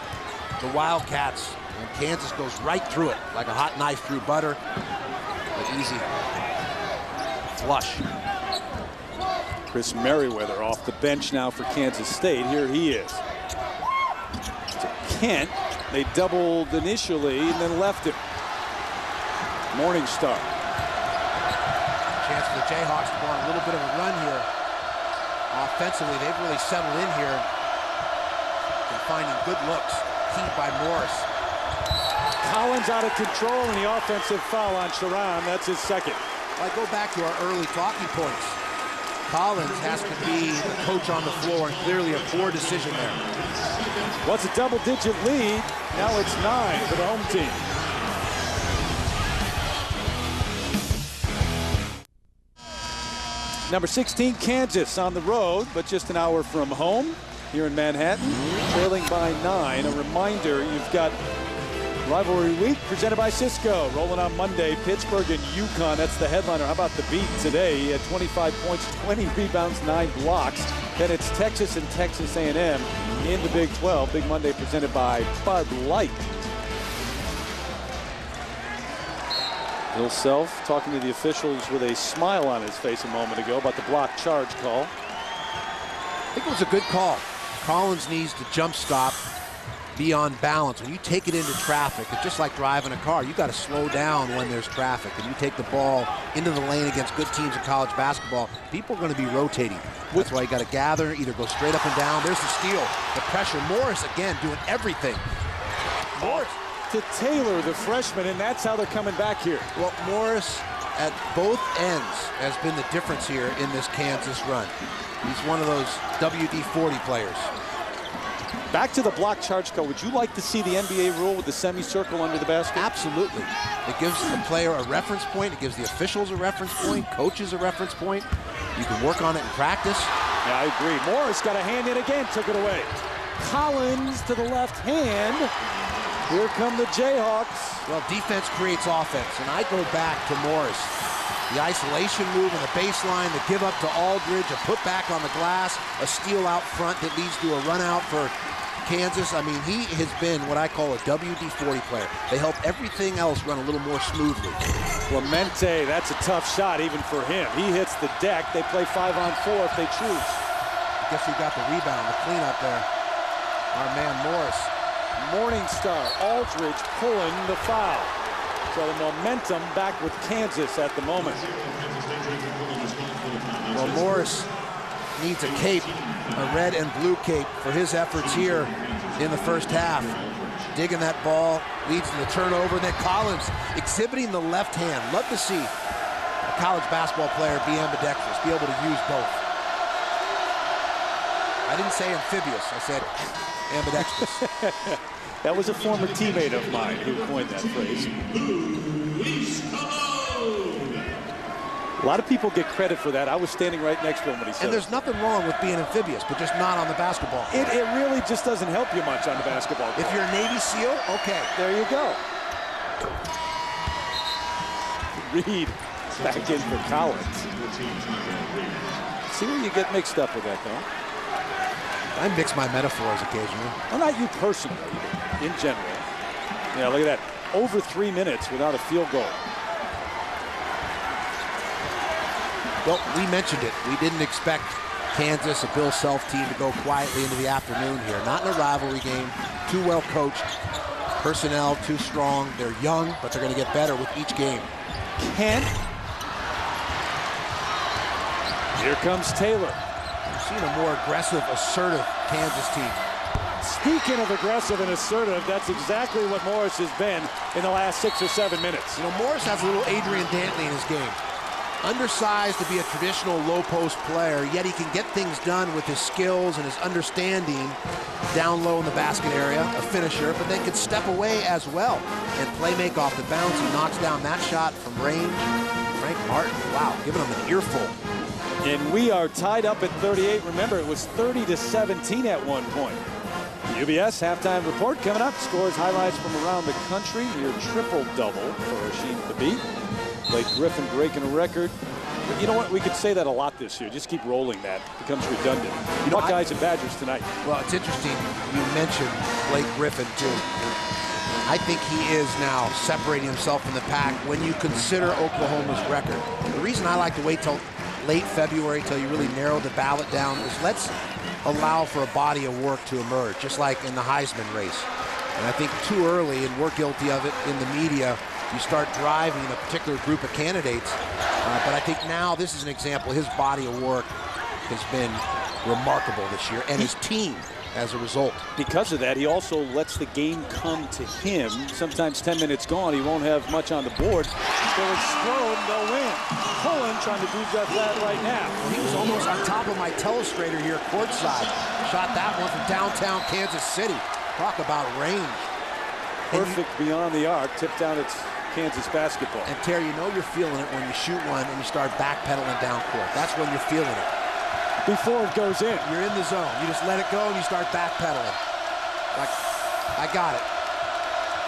the Wildcats, and Kansas goes right through it like a hot knife through butter. But easy flush. Chris Merriweather off the bench now for Kansas State. Here he is. To Kent. They doubled initially and then left him. Morningstar. Chance for the Jayhawks to go on a little bit of a run here. Offensively, they've really settled in here and finding good looks. Key by Morris. Collins out of control and the offensive foul on Sharon. That's his second. I go back to our early talking points. Collins has to be the coach on the floor, and clearly a poor decision there. Was a double-digit lead. Now it's 9 for the home team. Number 16, Kansas on the road, but just an hour from home here in Manhattan, trailing by 9. A reminder, you've got Rivalry Week presented by Cisco. Rolling on Monday, Pittsburgh and UConn. That's the headliner. How about the beat today? He had 25 points, 20 rebounds, 9 blocks. Then it's Texas and Texas A&M in the Big 12. Big Monday presented by Bud Light. Bill Self talking to the officials with a smile on his face a moment ago about the block charge call. I think it was a good call. Collins needs to jump stop, be on balance. When you take it into traffic, it's just like driving a car. You got to slow down when there's traffic, and you take the ball into the lane against good teams in college basketball. People are going to be rotating. That's why you got to gather, either go straight up and down. There's the steal, the pressure. Morris again doing everything. Morris to Taylor, the freshman, and that's how they're coming back here. Well, Morris at both ends has been the difference here in this Kansas run. He's one of those WD-40 players. Back to the block charge call. Would you like to see the NBA rule with the semicircle under the basket? Absolutely. It gives the player a reference point. It gives the officials a reference point, coaches a reference point. You can work on it in practice. Yeah, I agree. Morris got a hand in again, took it away. Collins to the left hand. Here come the Jayhawks. Well, defense creates offense, and I go back to Morris. The isolation move on the baseline, the give up to Aldridge, a put back on the glass, a steal out front that leads to a run out for Kansas. I mean, he has been what I call a WD-40 player. They help everything else run a little more smoothly. Clemente, that's a tough shot even for him. He hits the deck. They play 5-on-4 if they choose. I guess he got the rebound, the cleanup there. Our man Morris. Morningstar, Aldridge pulling the foul. So the momentum back with Kansas at the moment. Well, Morris needs a cape, a red and blue cape for his efforts here in the first half. Digging that ball, leads to the turnover. Then Collins exhibiting the left hand. Love to see a college basketball player be ambidextrous, be able to use both. I didn't say amphibious, I said ambidextrous. That was a former teammate of mine who coined that phrase. A lot of people get credit for that. I was standing right next to him when he said And there's nothing wrong with being amphibious, but just not on the basketball court. It really just doesn't help you much on the basketball court. If you're a Navy SEAL, okay. There you go. Reed back in for Collins. See where you get mixed up with that, though. I mix my metaphors occasionally. Well, not you personally, in general. Yeah, look at that. Over 3 minutes without a field goal. Well, we mentioned it. We didn't expect Kansas, a Bill Self team, to go quietly into the afternoon here. Not in a rivalry game. Too well coached. Personnel too strong. They're young, but they're going to get better with each game. Kent. Here comes Taylor. We've seen a more aggressive, assertive Kansas team. Speaking of aggressive and assertive, that's exactly what Morris has been in the last 6 or 7 minutes. You know, Morris has a little Adrian Dantley in his game. undersized to be a traditional low post player, yet he can get things done with his skills and his understanding down low in the basket area, a finisher, but then can step away as well and play make off the bounce. He knocks down that shot from range. Frank Martin, wow, giving him an earful. And we are tied up at 38. Remember, it was 30-17 at one point. UBS halftime report coming up. Scores, highlights from around the country. Near triple-double for Rasheem Thabit. Blake Griffin breaking a record. But you know what? We could say that a lot this year. Just keep rolling that. It becomes redundant. Buckeyes and Badgers tonight. Well, it's interesting you mentioned Blake Griffin, too. I think he is now separating himself from the pack when you consider Oklahoma's record. The reason I like to wait till late February till you really narrow the ballot down is let's allow for a body of work to emerge, just like in the Heisman race. And I think too early, and we're guilty of it in the media, you start driving a particular group of candidates. But I think now this is an example. His body of work has been remarkable this year, and his team as a result. Because of that, he also lets the game come to him. Sometimes 10 minutes gone, he won't have much on the board. They'll explode, they'll win. Cullen trying to do just that right now. Well, he was almost on top of my telestrator here courtside. Shot that one from downtown Kansas City. Talk about range. Perfect beyond the arc, tipped down its Kansas basketball. And Terry, you know you're feeling it when you shoot one and you start backpedaling down court. That's when you're feeling it. Before it goes in. You're in the zone. You just let it go and you start backpedaling. Like, I got it.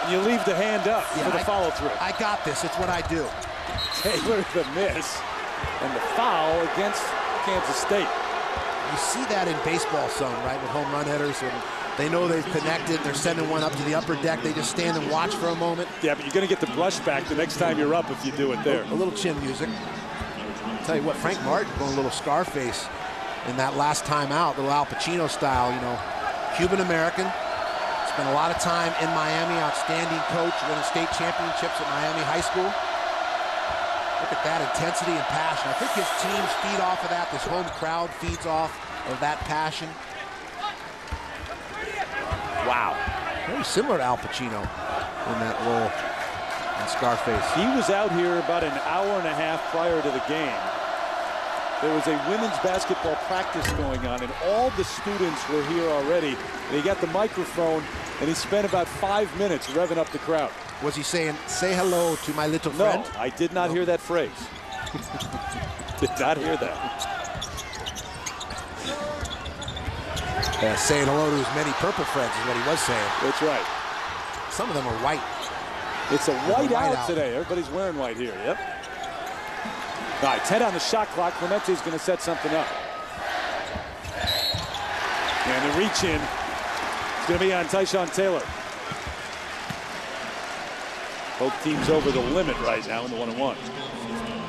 And you leave the hand up for the follow-through. I got this. It's what I do. Taylor the miss. And the foul against Kansas State. You see that in baseball some, right, with home run hitters. When they know they've connected, they're sending one up to the upper deck. They just stand and watch for a moment. Yeah, but you're going to get the brush back the next time you're up if you do it there. A little chin music. I'll tell you what, Frank Martin going a little Scarface in that last time out, little Al Pacino style, you know, Cuban-American. Spent a lot of time in Miami, outstanding coach, winning state championships at Miami High School. Look at that intensity and passion. I think his teams feed off of that. This home crowd feeds off of that passion. Wow. Very similar to Al Pacino in that role in Scarface. He was out here about an hour and a half prior to the game. There was a women's basketball practice going on, and all the students were here already. And he got the microphone, and he spent about 5 minutes revving up the crowd. Was he saying, say hello to my little friend? No, I did not hear that phrase. Did not hear that. Saying hello to his many purple friends is what he was saying. That's right. Some of them are white. It's a white out today. Everybody's wearing white here, yep. All right, 10 on the shot clock. Clemente's going to set something up. And the reach in is going to be on Tyshawn Taylor. Both teams over the limit right now in the 1-on-1.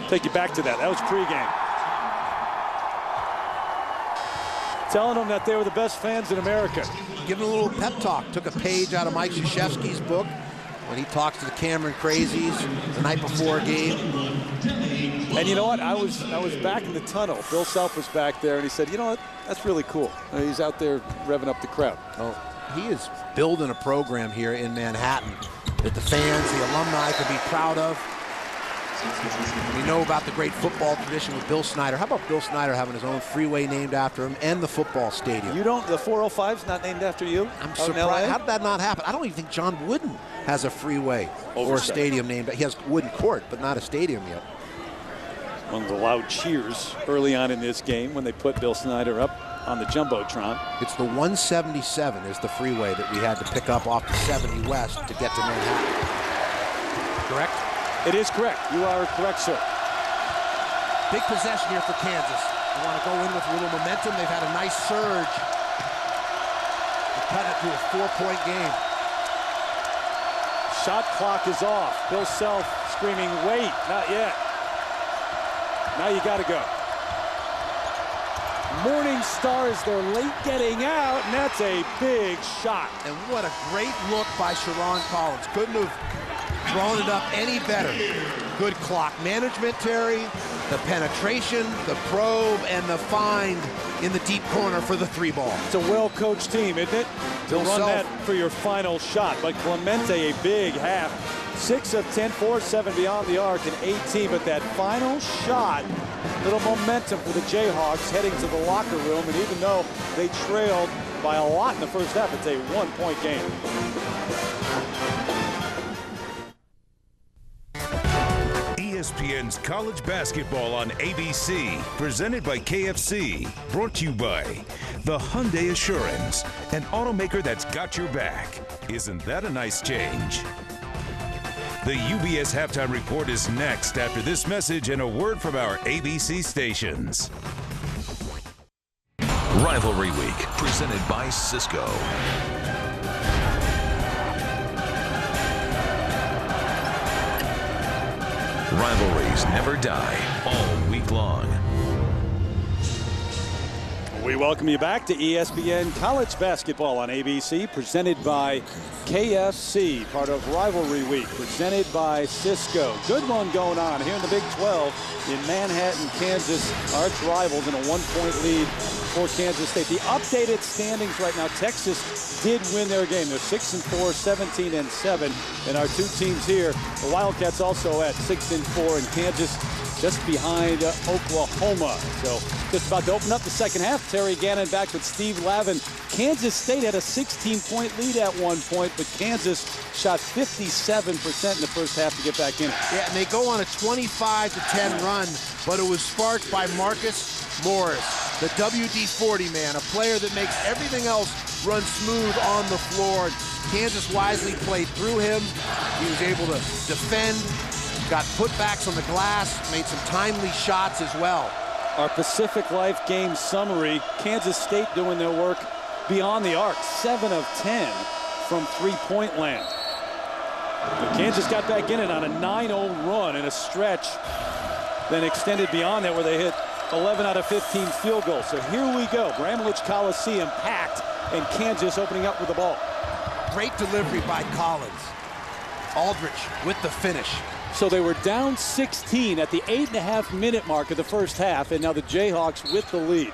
Take you back to that. That was pregame. Telling them that they were the best fans in America. Giving a little pep talk. Took a page out of Mike Krzyzewski's book when he talks to the Cameron Crazies the night before a game. And you know what? I was back in the tunnel. Bill Self was back there, and he said, you know what? That's really cool. He's out there revving up the crowd. Oh, he is building a program here in Manhattan that the fans, the alumni can be proud of. We know about the great football tradition with Bill Snyder. How about Bill Snyder having his own freeway named after him and the football stadium? You don't, the 405's not named after you? I'm surprised. How did that not happen? I don't even think John Wooden has a freeway or a stadium named. He has Wooden Court, but not a stadium yet. One of the loud cheers early on in this game when they put Bill Snyder up on the Jumbotron. It's the 177 is the freeway that we had to pick up off the 70 West to get to Manhattan. Correct? It is correct. You are correct, sir. Big possession here for Kansas. They want to go in with a little momentum. They've had a nice surge. They cut it to a 4-point game. Shot clock is off. Bill Self screaming, wait, not yet. Now you got to go. Morning Stars, they're late getting out, and that's a big shot. And what a great look by Sharon Collins. Couldn't have drawn it up any better. Good clock management, Terry. The penetration, the probe, and the find in the deep corner for the 3-ball. It's a well-coached team, isn't it? To run that for your final shot. But Clemente, a big half 6 of 10, 4 of 7 beyond the arc and 18. But that final shot, little momentum for the Jayhawks heading to the locker room. And even though they trailed by a lot in the first half, it's a 1-point game. ESPN's college basketball on ABC, presented by KFC, brought to you by the Hyundai Assurance, an automaker that's got your back. Isn't that a nice change? The UBS Halftime Report is next after this message and a word from our ABC stations. Rivalry Week, presented by Cisco. Rivalries never die, all week long. We welcome you back to ESPN College Basketball on ABC, presented by KFC, part of Rivalry Week, presented by Cisco. Good one going on here in the Big 12 in Manhattan, Kansas. Arch rivals in a 1-point lead for Kansas State. The updated standings right now, Texas did win their game. They're 6-4, 17-7. And our two teams here, the Wildcats also at 6-4, and Kansas just behind Oklahoma. So just about to open up the second half. Terry Gannon back with Steve Lavin. Kansas State had a 16-point lead at one point, but Kansas shot 57% in the first half to get back in it. Yeah, and they go on a 25-10 run, but it was sparked by Marcus Morris, the WD-40 man, a player that makes everything else run smooth on the floor. Kansas wisely played through him. He was able to defend, got putbacks on the glass, made some timely shots as well. Our Pacific Life game summary, Kansas State doing their work beyond the arc, 7 of 10 from three-point land. But Kansas got back in it on a 9-0 run in a stretch, then extended beyond that where they hit 11 out of 15 field goals. So here we go, Bramlage Coliseum packed, and Kansas opening up with the ball. Great delivery by Collins. Aldrich with the finish. So they were down 16 at the 8.5-minute mark of the first half, and now the Jayhawks with the lead.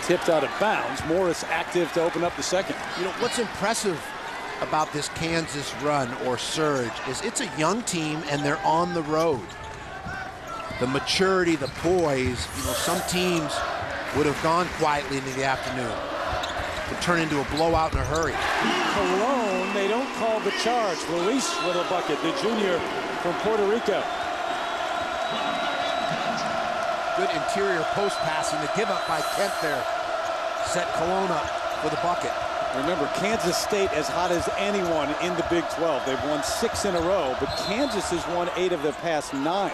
Tipped out of bounds. Morris active to open up the second. You know, what's impressive about this Kansas run or surge is it's a young team and they're on the road. The maturity, the poise, you know, some teams would have gone quietly in the afternoon. Could turn into a blowout in a hurry. Cologne, they don't call the charge. Luis with a bucket, the junior from Puerto Rico. Good interior post passing. The give up by Kent there set Cologne up for the bucket. Remember, Kansas State as hot as anyone in the Big 12. They've won 6 in a row, but Kansas has won 8 of their past 9.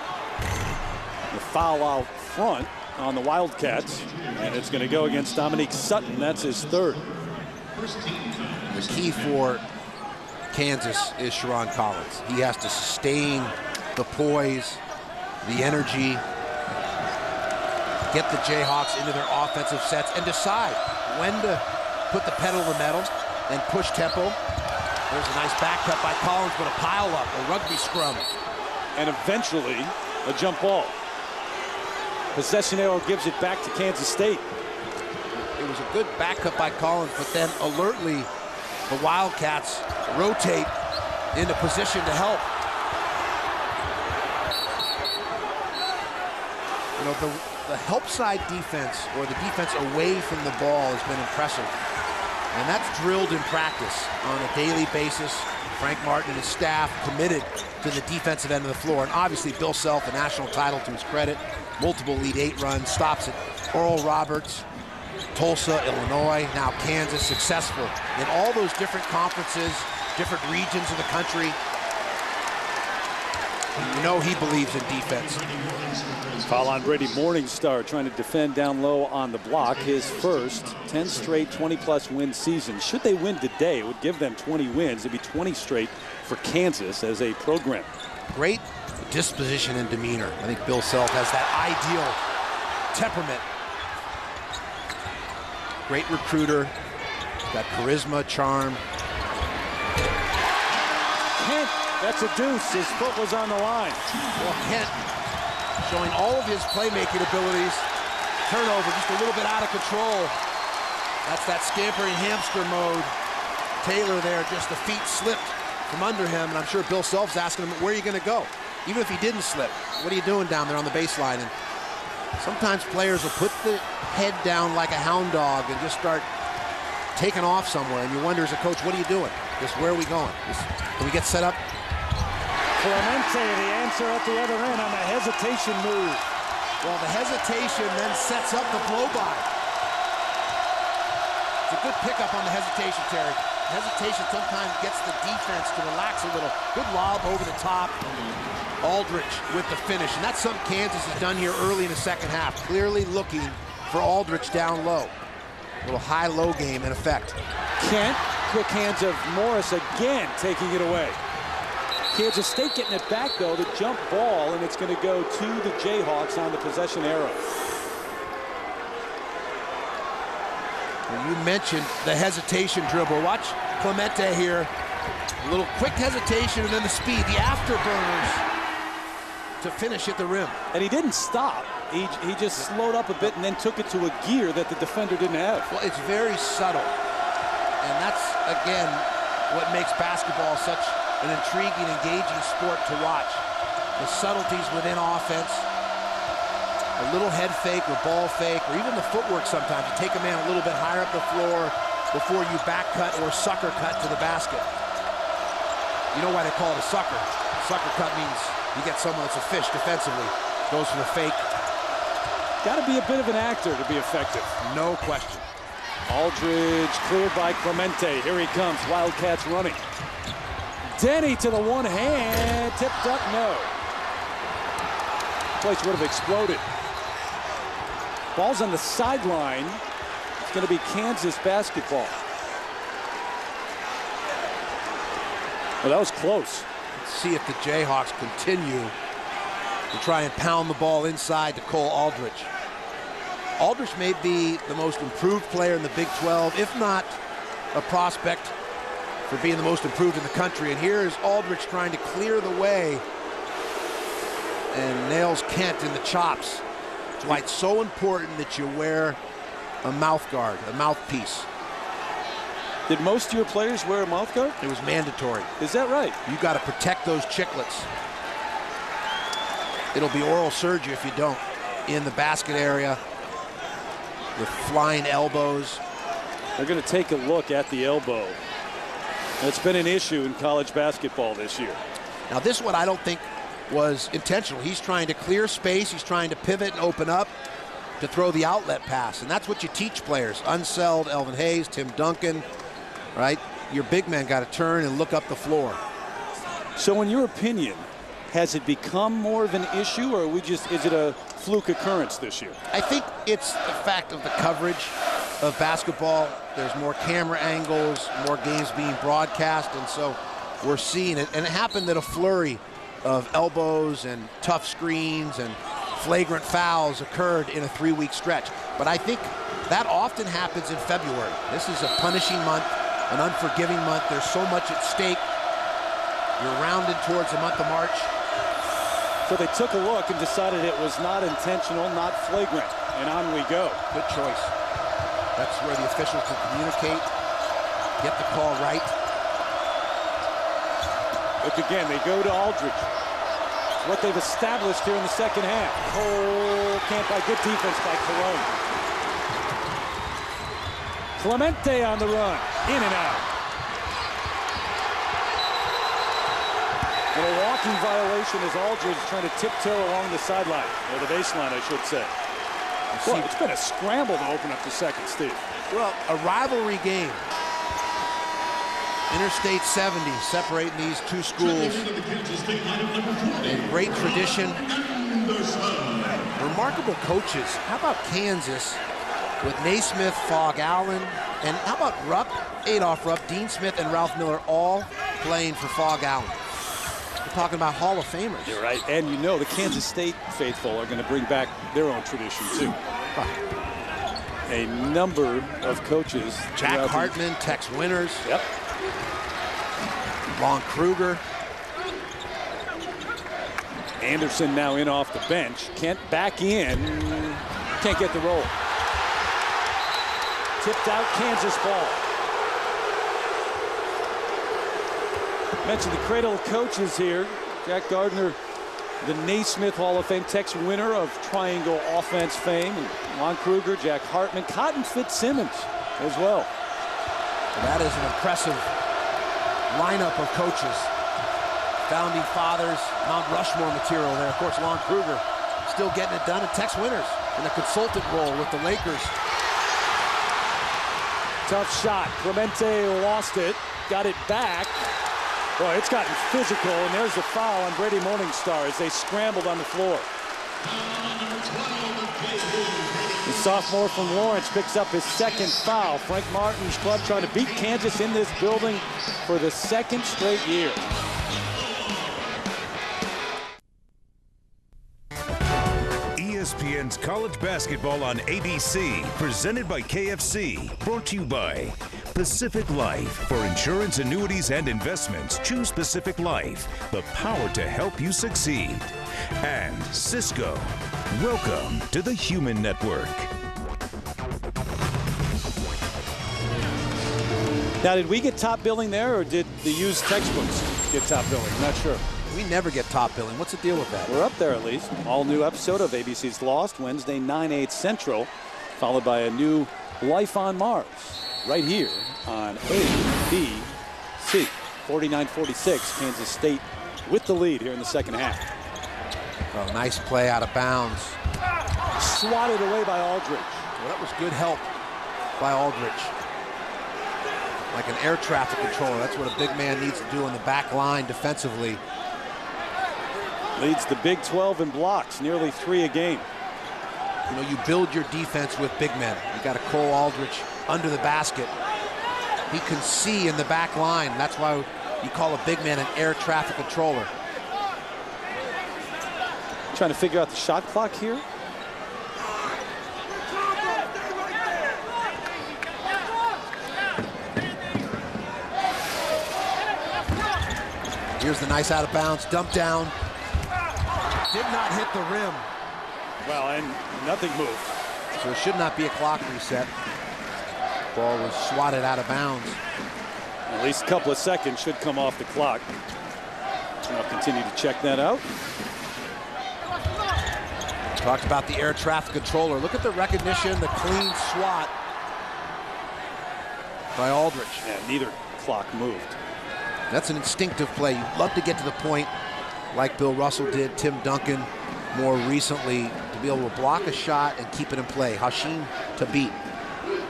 The foul out front on the Wildcats, and it's going to go against Dominique Sutton. That's his third. The key for Kansas is Sharon Collins. He has to sustain the poise, the energy, get the Jayhawks into their offensive sets, and decide when to put the pedal to the metal and push tempo. There's a nice back cut by Collins, but a pile up, a rugby scrum. And eventually, a jump ball. Possession arrow gives it back to Kansas State. It was a good back cut by Collins, but then alertly, the Wildcats rotate into position to help. You know, the help side defense, or the defense away from the ball, has been impressive. And that's drilled in practice on a daily basis. Frank Martin and his staff committed to the defensive end of the floor. And obviously, Bill Self, a national title to his credit, multiple Elite 8 runs, stops at Oral Roberts, Tulsa, Illinois, now Kansas, successful in all those different conferences, different regions of the country. You know he believes in defense. Foul on Brady Morningstar, trying to defend down low on the block. His first 10 straight 20-plus win season. Should they win today, it would give them 20 wins. It'd be 20 straight for Kansas as a program. Great disposition and demeanor. I think Bill Self has that ideal temperament. Great recruiter. He's got charisma, charm. Kent, that's a deuce. His foot was on the line. Well, Kent showing all of his playmaking abilities. Turnover just a little bit out of control. That's that scampering hamster mode. Taylor there, just the feet slipped from under him, and I'm sure Bill Self's asking him, where are you going to go? Even if he didn't slip, what are you doing down there on the baseline? And sometimes players will put the head down like a hound dog and just start taking off somewhere, and you wonder as a coach, what are you doing? Just where are we going? Can we get set up? Clemente, the answer at the other end on the hesitation move. Well, the hesitation then sets up the blow-by. It's a good pickup on the hesitation, Terry. Hesitation sometimes gets the defense to relax a little. Good lob over the top. Aldridge with the finish, and that's something Kansas has done here early in the second half. Clearly looking for Aldridge down low. A little high-low game in effect. Kent, quick hands of Morris again, taking it away. Kansas State getting it back, though, the jump ball, and it's going to go to the Jayhawks on the possession arrow. Well, you mentioned the hesitation dribble. Watch Clemente here. A little quick hesitation and then the speed, the afterburners to finish at the rim. And he didn't stop. He just slowed up a bit and then took it to a gear that the defender didn't have. Well, it's very subtle. And that's, again, what makes basketball such an intriguing, engaging sport to watch. The subtleties within offense, a little head fake or ball fake, or even the footwork sometimes. You take a man a little bit higher up the floor before you back cut or sucker cut to the basket. You know why they call it a sucker. Sucker cut means you get someone that's a fish defensively. Goes for the fake. Got to be a bit of an actor to be effective. No question. Aldridge cleared by Clemente. Here he comes. Wildcats running. Denny to the one hand. Tipped up, no. Place would have exploded. Ball's on the sideline. It's going to be Kansas basketball. Well, that was close. Let's see if the Jayhawks continue to try and pound the ball inside to Cole Aldridge. Aldridge may be the most improved player in the Big 12, if not a prospect for being the most improved in the country. And here is Aldridge trying to clear the way and nails Kent in the chops. That's why it's so important that you wear a mouth guard, a mouthpiece. Did most of your players wear a mouth guard? It was mandatory. Is that right? You got to protect those chiclets. It'll be oral surgery if you don't. In the basket area, with flying elbows. They're going to take a look at the elbow. That's been an issue in college basketball this year. Now this one I don't think was intentional. He's trying to clear space. He's trying to pivot and open up to throw the outlet pass. And that's what you teach players. Unseld, Elvin Hayes, Tim Duncan, right? Your big man got to turn and look up the floor. So in your opinion, has it become more of an issue, or is it a fluke occurrence this year? I think it's the fact of the coverage of basketball. There's more camera angles, more games being broadcast, and so we're seeing it. And it happened that a flurry of elbows and tough screens and flagrant fouls occurred in a 3-week stretch. But I think that often happens in February. This is a punishing month, an unforgiving month. There's so much at stake. You're rounded towards the month of March. So they took a look and decided it was not intentional, not flagrant, and on we go. Good choice. That's where the officials can communicate, get the call right. Look again, they go to Aldridge. It's what they've established here in the second half. Oh, can't by good defense by Corona. Clemente on the run, in and out. And a walking violation as Aldridge trying to tiptoe along the sideline, or the baseline, I should say. Well, it's been a scramble to open up the second, Steve. Well, a rivalry game. Interstate 70 separating these two schools. And great tradition. Remarkable coaches. How about Kansas with Naismith, Fogg Allen, and how about Rupp, Adolph Rupp, Dean Smith, and Ralph Miller all playing for Fogg Allen. We're talking about Hall of Famers. You're right, and you know the Kansas State faithful are going to bring back their own tradition too. A number of coaches. Jack Hartman, Tex Winters. Yep. Lon Kruger. Anderson now in off the bench. Kent back in. Can't get the roll. Tipped out, Kansas ball. Mentioned the cradle of coaches here. Jack Gardner, the Naismith Hall of Fame, Tex winner of Triangle offense fame. And Lon Kruger, Jack Hartman, Cotton Fitzsimmons as well. That is an impressive lineup of coaches. Founding fathers, Mount Rushmore material there. Of course, Lon Kruger still getting it done, and Tex Winters in a consultant role with the Lakers. Tough shot. Clemente lost it, got it back. Boy, it's gotten physical, and there's the foul on Brady Morningstar as they scrambled on the floor. The sophomore from Lawrence picks up his second foul. Frank Martin's club trying to beat Kansas in this building for the second straight year. ESPN's College Basketball on ABC, presented by KFC, brought to you by Pacific Life. For insurance, annuities, and investments, choose Pacific Life, the power to help you succeed. And Cisco. Welcome to the Human Network. Now, did we get top billing there, or did the used textbooks get top billing? I'm not sure. We never get top billing. What's the deal with that? We're up there at least. All new episode of ABC's Lost, Wednesday, 9/8 Central, followed by a new Life on Mars right here on ABC. 49-46, Kansas State with the lead here in the second half. Oh, nice play out of bounds. Swatted away by Aldridge. Well, that was good help by Aldridge. Like an air traffic controller. That's what a big man needs to do on the back line defensively. Leads the Big 12 in blocks, nearly 3 a game. You know, you build your defense with big men. You got a Cole Aldridge under the basket. He can see in the back line. That's why you call a big man an air traffic controller. Trying to figure out the shot clock here. Here's the nice out of bounds dump down. Did not hit the rim. Well, and nothing moved. So it should not be a clock reset. Ball was swatted out of bounds. At least a couple of seconds should come off the clock. And I'll continue to check that out. Talked about the air traffic controller. Look at the recognition, the clean swat by Aldridge. Yeah, neither clock moved. That's an instinctive play. You'd love to get to the point like Bill Russell did, Tim Duncan more recently, to be able to block a shot and keep it in play. Hashim Tabit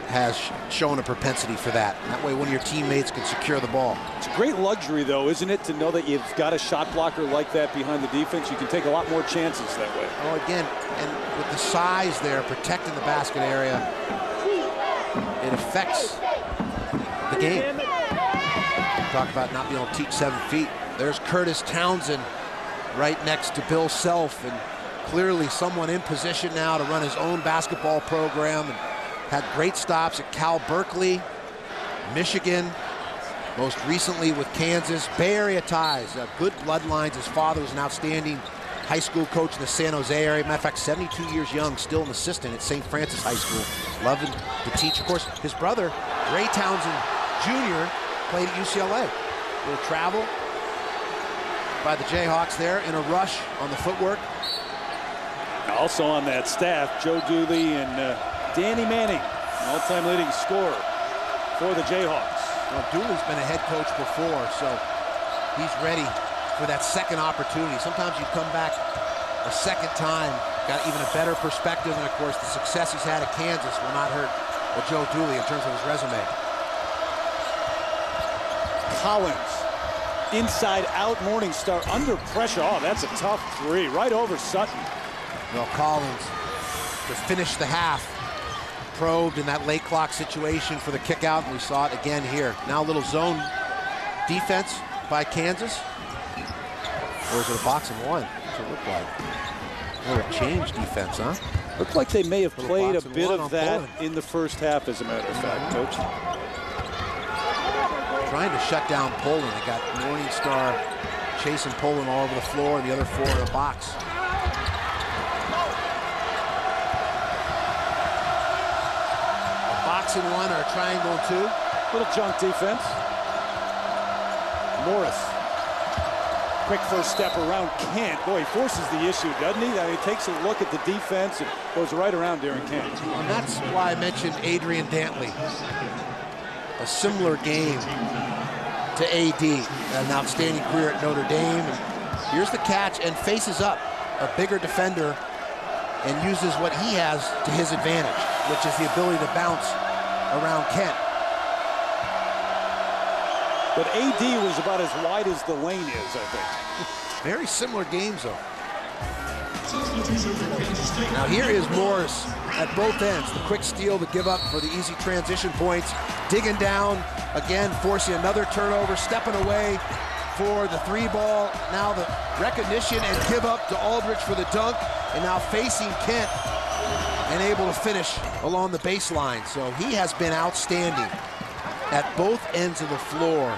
has shown a propensity for that. That way one of your teammates can secure the ball. It's a great luxury, though, isn't it, to know that you've got a shot blocker like that behind the defense. You can take a lot more chances that way. Oh, again, and with the size there, protecting the basket area, it affects the game. Talk about not being able to teach 7 feet. There's Curtis Townsend right next to Bill Self, and clearly someone in position now to run his own basketball program, and had great stops at Cal Berkeley, Michigan, most recently with Kansas. Bay Area ties, good bloodlines. His father was an outstanding high school coach in the San Jose area. Matter of fact, 72 years young, still an assistant at St. Francis High School. Loving to teach. Of course, his brother, Ray Townsend Jr., played at UCLA. A little travel by the Jayhawks there in a rush on the footwork. Also on that staff, Joe Dooley and Danny Manning, all-time leading scorer for the Jayhawks. Well, Dooley's been a head coach before, so he's ready for that second opportunity. Sometimes you come back a second time, got even a better perspective, and of course the success he's had at Kansas will not hurt Joe Dooley in terms of his resume. Collins, inside out, Morningstar under pressure. Oh, that's a tough three, right over Sutton. Well, Collins, to finish the half, probed in that late clock situation for the kick out, and we saw it again here. Now a little zone defense by Kansas. Or is it a box and one? What's it look like? A little change defense, huh? Looked like they may have played a bit one of on that Poland. in the first half, as a matter of fact, Coach. Trying to shut down Poland. They got Morningstar chasing Poland all over the floor, and the other four in the box. A box and one or a triangle and two. Little junk defense. Morris quick first step around Kent. Boy, he forces the issue, doesn't he? I mean, he takes a look at the defense and goes right around Darren Kent. And that's why I mentioned Adrian Dantley. A similar game to AD, an outstanding career at Notre Dame. And here's the catch and faces up a bigger defender and uses what he has to his advantage, which is the ability to bounce around Kent. But AD was about as wide as the lane is, I think. Very similar games, though. Now here is Morris at both ends. The quick steal, the give up for the easy transition points. Digging down, again, forcing another turnover, stepping away for the 3-ball. Now the recognition and give up to Aldridge for the dunk. And now facing Kent and able to finish along the baseline. So he has been outstanding at both ends of the floor.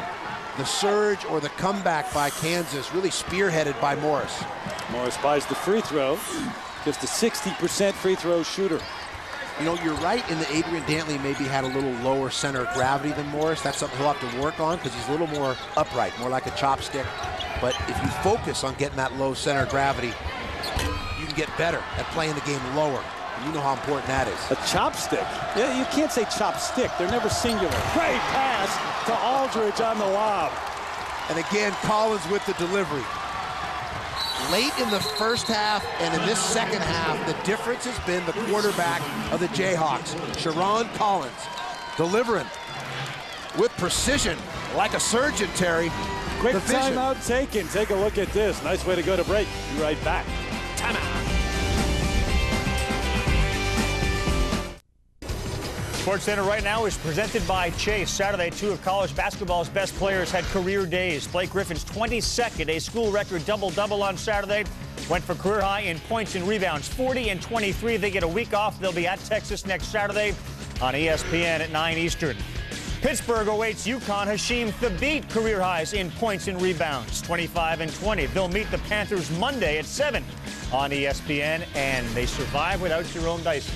The surge or the comeback by Kansas really spearheaded by Morris. Morris buys the free throw. Just a 60% free throw shooter. You know, you're right in that Adrian Dantley maybe had a little lower center of gravity than Morris. That's something he'll have to work on because he's a little more upright, more like a chopstick. But if you focus on getting that low center of gravity, you can get better at playing the game lower. You know how important that is. A chopstick? Yeah, you can't say chopstick. They're never singular. Great pass to Aldridge on the lob. And again, Collins with the delivery. Late in the first half and in this second half, the difference has been the quarterback of the Jayhawks, Sharon Collins, delivering with precision, like a surgeon, Terry. Quick timeout taken. Take a look at this. Nice way to go to break. Be right back. Timeout. SportsCenter right now is presented by Chase. Saturday, 2 of college basketball's best players had career days. Blake Griffin's 22nd, a school record double-double on Saturday. Went for career high in points and rebounds, 40 and 23. They get a week off. They'll be at Texas next Saturday on ESPN at 9 Eastern. Pittsburgh awaits UConn. Hasheem Thabeet career highs in points and rebounds, 25 and 20. They'll meet the Panthers Monday at 7 on ESPN, and they survive without Jerome Dyson.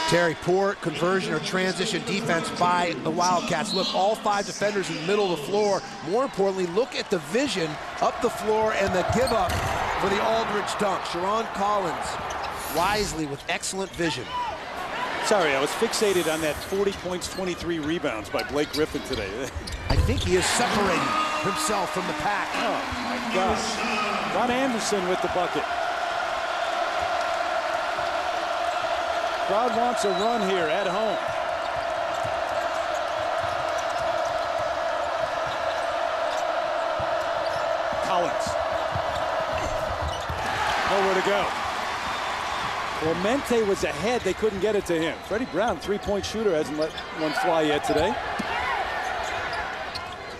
Terry, poor conversion or transition defense by the Wildcats. Look, all 5 defenders in the middle of the floor. More importantly, look at the vision up the floor and the give up for the Aldridge dunk. Sharon Collins wisely with excellent vision. Sorry, I was fixated on that 40 points, 23 rebounds by Blake Griffin today. I think he is separating himself from the pack. Oh, my gosh. Ron Anderson with the bucket. Crowd wants a run here at home. Collins. Nowhere to go. Clemente was ahead. They couldn't get it to him. Freddie Brown, 3-point shooter, hasn't let one fly yet today.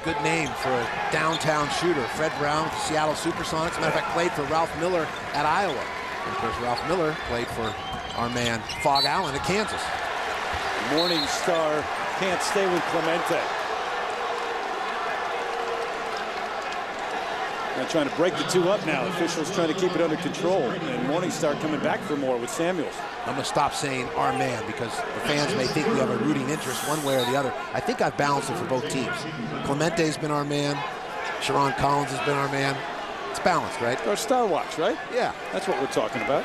Good name for a downtown shooter. Fred Brown with the Seattle Supersonics. As a matter of fact, played for Ralph Miller at Iowa. And of course, Ralph Miller played for our man Fog Allen at Kansas. Morning Star can't stay with Clemente. They're trying to break the 2 up now. Officials trying to keep it under control. And Morningstar coming back for more with Samuels. I'm going to stop saying our man because the fans may think we have a rooting interest one way or the other. I think I've balanced it for both teams. Clemente's been our man. Sharon Collins has been our man. It's balanced, right? Or Star Watch, right? Yeah. That's what we're talking about.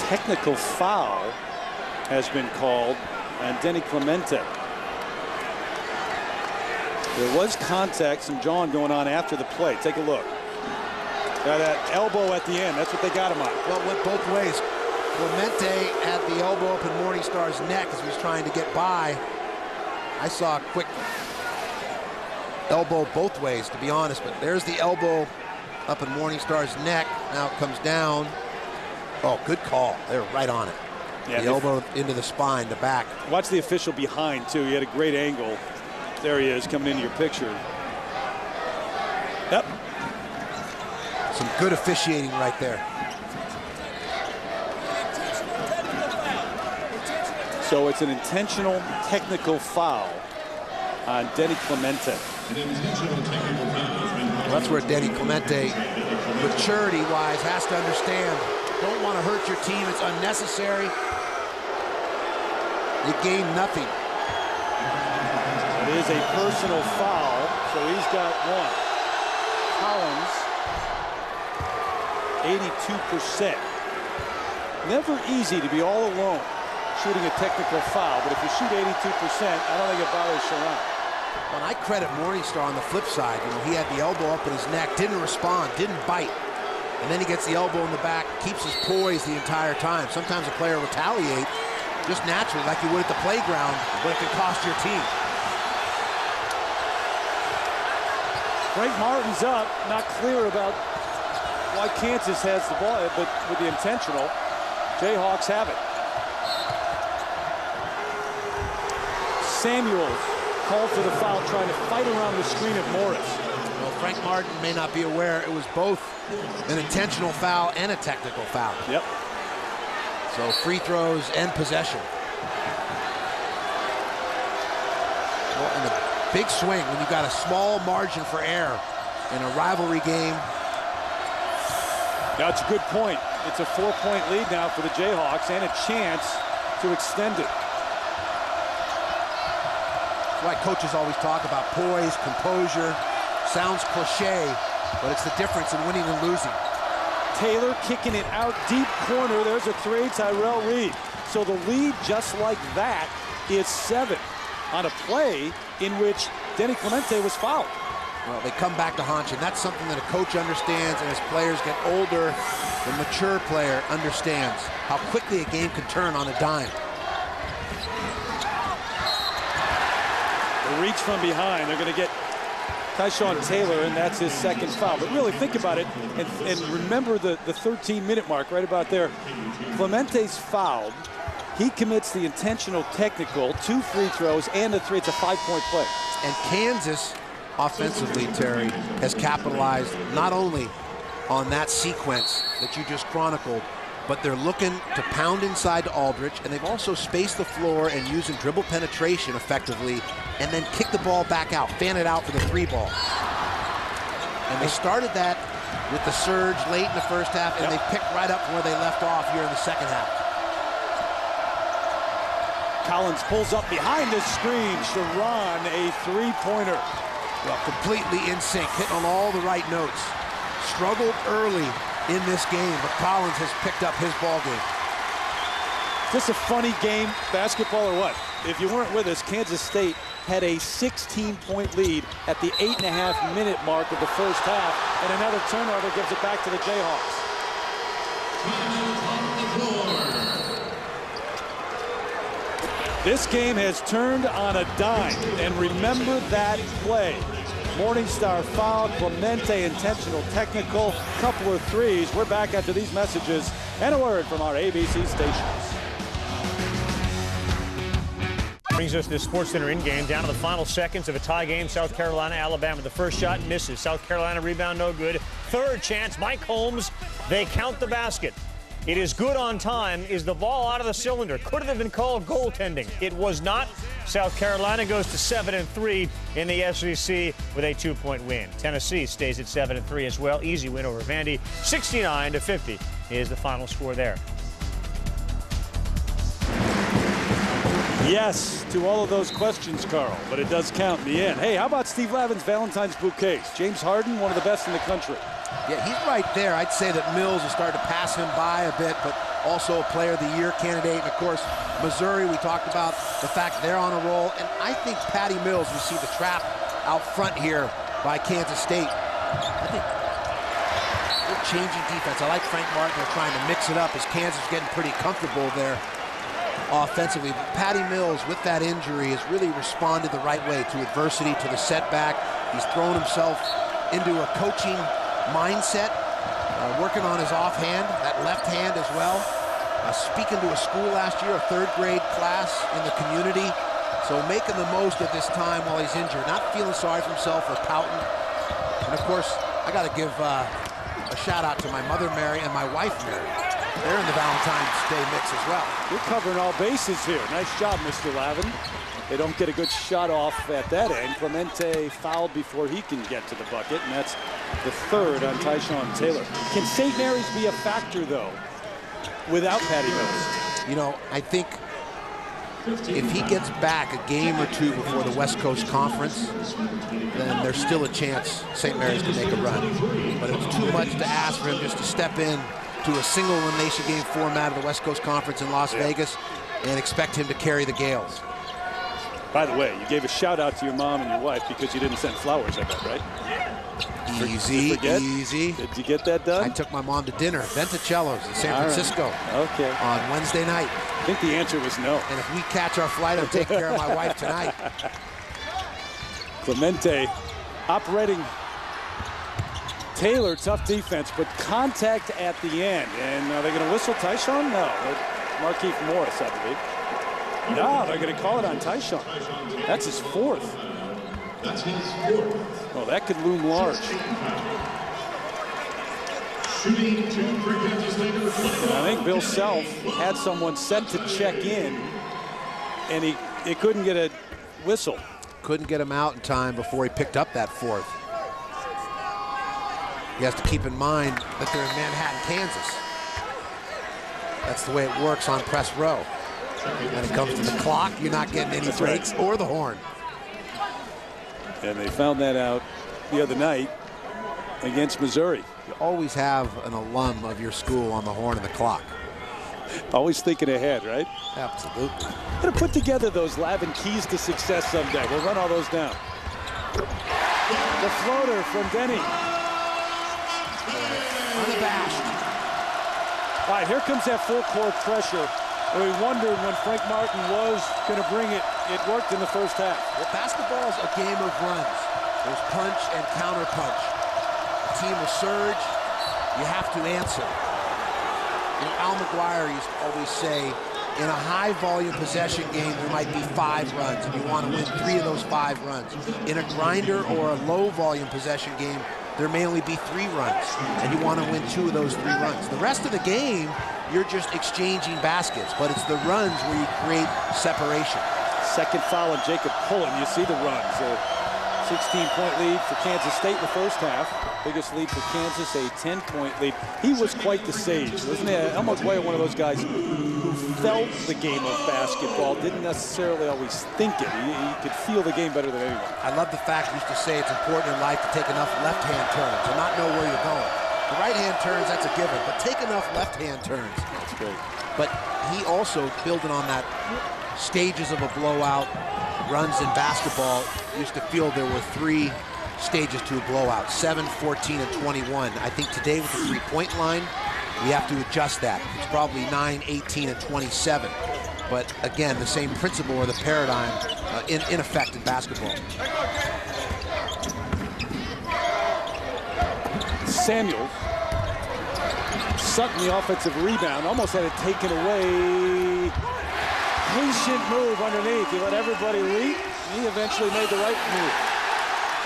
Technical foul has been called on Denny Clemente. There was contact, some jawing going on after the play. Take a look. That elbow at the end, that's what they got him on. Well, it went both ways. Clemente had the elbow up in Morningstar's neck as he was trying to get by. I saw a quick elbow both ways, to be honest, but there's the elbow up in Morningstar's neck. Now it comes down. Oh, good call. They're right on it. Yeah, the elbow into the spine, the back. Watch the official behind, too. He had a great angle. There he is, coming into your picture. Yep. Some good officiating right there. So it's an intentional technical foul on Denny Clemente. Well, that's where Denny Clemente, maturity-wise, has to understand. Don't want to hurt your team. It's unnecessary. You gain nothing. It is a personal foul, so he's got one. Collins, 82%. Never easy to be all alone shooting a technical foul, but if you shoot 82%, I don't think it bothers Sharon. Well, I credit Morningstar on the flip side. You know, he had the elbow up in his neck, didn't respond, didn't bite. And then he gets the elbow in the back, keeps his poise the entire time. Sometimes a player retaliate just naturally, like you would at the playground, but it can cost your team. Frank Martin's up, not clear about why Kansas has the ball, but with the intentional, Jayhawks have it. Samuels called for the foul, trying to fight around the screen of Morris. Well, Frank Martin may not be aware it was both an intentional foul and a technical foul. Yep. So free throws and possession. Well, and a big swing when you've got a small margin for error in a rivalry game. That's a good point. It's a 4-point lead now for the Jayhawks and a chance to extend it. That's why coaches always talk about poise, composure. Sounds cliche, but it's the difference in winning and losing. Taylor kicking it out deep corner. There's a three, Tyrell Reed. So the lead, just like that, is 7 on a play in which Denny Clemente was fouled. Well, they come back to haunt you, and that's something that a coach understands, and as players get older, the mature player understands how quickly a game can turn on a dime. The reach from behind. They're going to get Tyshawn Taylor, and that's his second foul. But really think about it, and remember the 13-minute mark right about there. Clemente's fouled. He commits the intentional technical, 2 free throws, and a 3. It's a 5-point play. And Kansas, offensively, Terry, has capitalized not only on that sequence that you just chronicled, but they're looking to pound inside to Aldridge, and they've also spaced the floor and using dribble penetration effectively, and then kick the ball back out, fan it out for the 3-ball. And they started that with the surge late in the first half, and they picked right up from where they left off here in the second half. Collins pulls up behind the screen. Sharon, a 3-pointer. Well, completely in sync, hitting on all the right notes. Struggled early in this game, but Collins has picked up his ball game. Is this a funny game, basketball or what? If you weren't with us, Kansas State had a 16-point lead at the 8.5-minute mark of the first half, and another turnover gives it back to the Jayhawks. This game has turned on a dime, and remember that play. Morningstar foul, Clemente intentional technical, couple of threes. We're back after these messages and a word from our ABC stations. Brings us to the SportsCenter in-game, down to the final seconds of a tie game. South Carolina, Alabama. The first shot misses. South Carolina rebound, no good. Third chance, Mike Holmes. They count the basket. It is good on time. Is the ball out of the cylinder? Could it have been called goaltending? It was not. South Carolina goes to 7-3 in the SEC with a 2-point win. Tennessee stays at 7-3 as well. Easy win over Vandy. 69-50 is the final score there. Yes to all of those questions, Carl, but it does count in the end. Hey, how about Steve Lavin's Valentine's bouquets? James Harden, one of the best in the country. Yeah, he's right there. I'd say that Mills has started to pass him by a bit, but also a Player of the Year candidate. And, of course, Missouri, we talked about the fact they're on a roll. And I think Patty Mills, we see the trap out front here by Kansas State. I think they're changing defense. I like Frank Martin. They're trying to mix it up as Kansas is getting pretty comfortable there offensively. But Patty Mills, with that injury, has really responded the right way to adversity, to the setback. He's thrown himself into a coaching mindset, working on his offhand, that left hand as well. Speaking to a school last year, a 3rd grade class in the community. So making the most of this time while he's injured, not feeling sorry for himself or pouting. And of course, I got to give a shout out to my mother Mary and my wife Mary. They're in the Valentine's Day mix as well. You're covering all bases here. Nice job, Mr. Lavin. They don't get a good shot off at that end. Clemente fouled before he can get to the bucket, and that's the 3rd on Tyshawn Taylor. Can St. Mary's be a factor, though, without Patty Mills? You know, I think if he gets back a game or two before the West Coast Conference, then there's still a chance St. Mary's can make a run. But it was too much to ask for him just to step in to a single elimination game format of the West Coast Conference in Las Vegas and expect him to carry the Gales. By the way, you gave a shout out to your mom and your wife because you didn't send flowers, I bet, right? Easy, easy. Did you get that done? I took my mom to dinner, Venticello's in San Francisco on Wednesday night. I think the answer was no. And if we catch our flight, I'm taking care of my wife tonight. Clemente operating Taylor, tough defense, but contact at the end. And are they going to whistle Tyshawn? No. Markeith Morris, I believe. No, they're going to call it on Tyshawn. That's his fourth. That's his fourth. Oh, that could loom large. Shooting two for Kansas State. And I think Bill Self had someone set to check in, and he couldn't get a whistle. Couldn't get him out in time before he picked up that fourth. He has to keep in mind that they're in Manhattan, Kansas. That's the way it works on press row. When it comes to the clock, you're not getting any breaks or the horn. And they found that out the other night against Missouri. You always have an alum of your school on the horn and the clock. Always thinking ahead, right? Absolutely. Gonna put together those Lavin keys to success someday. We'll run all those down. The floater from Denny. Unabashed. All right, here comes that full court pressure. We wondered when Frank Martin was going to bring it. It worked in the first half. Well, basketball's a game of runs. There's punch and counter punch. The team will surge. You have to answer. You know, Al McGuire used to always say, in a high-volume possession game, there might be 5 runs, and you want to win 3 of those 5 runs. In a grinder or a low-volume possession game, there may only be 3 runs, and you want to win 2 of those 3 runs. The rest of the game, you're just exchanging baskets, but it's the runs where you create separation. Second foul on Jacob Pullen. You see the runs. A 16-point lead for Kansas State in the first half. Biggest lead for Kansas, a 10-point lead. He was quite the sage, wasn't he? El McGuire, one of those guys who felt the game of basketball, didn't necessarily always think it. He could feel the game better than anyone. I love the fact he used to say it's important in life to take enough left-hand turns and not know where you're going. The right-hand turns, that's a given, but take enough left-hand turns. That's great. But he also, building on that stages of a blowout, runs in basketball, used to feel there were 3 stages to a blowout, 7, 14, and 21. I think today with the 3-point line, we have to adjust that. It's probably 9, 18, and 27. But again, the same principle or the paradigm in effect in basketball. Samuels. Sutton, the offensive rebound, almost had it taken away. Patient move underneath. He let everybody leap. He eventually made the right move.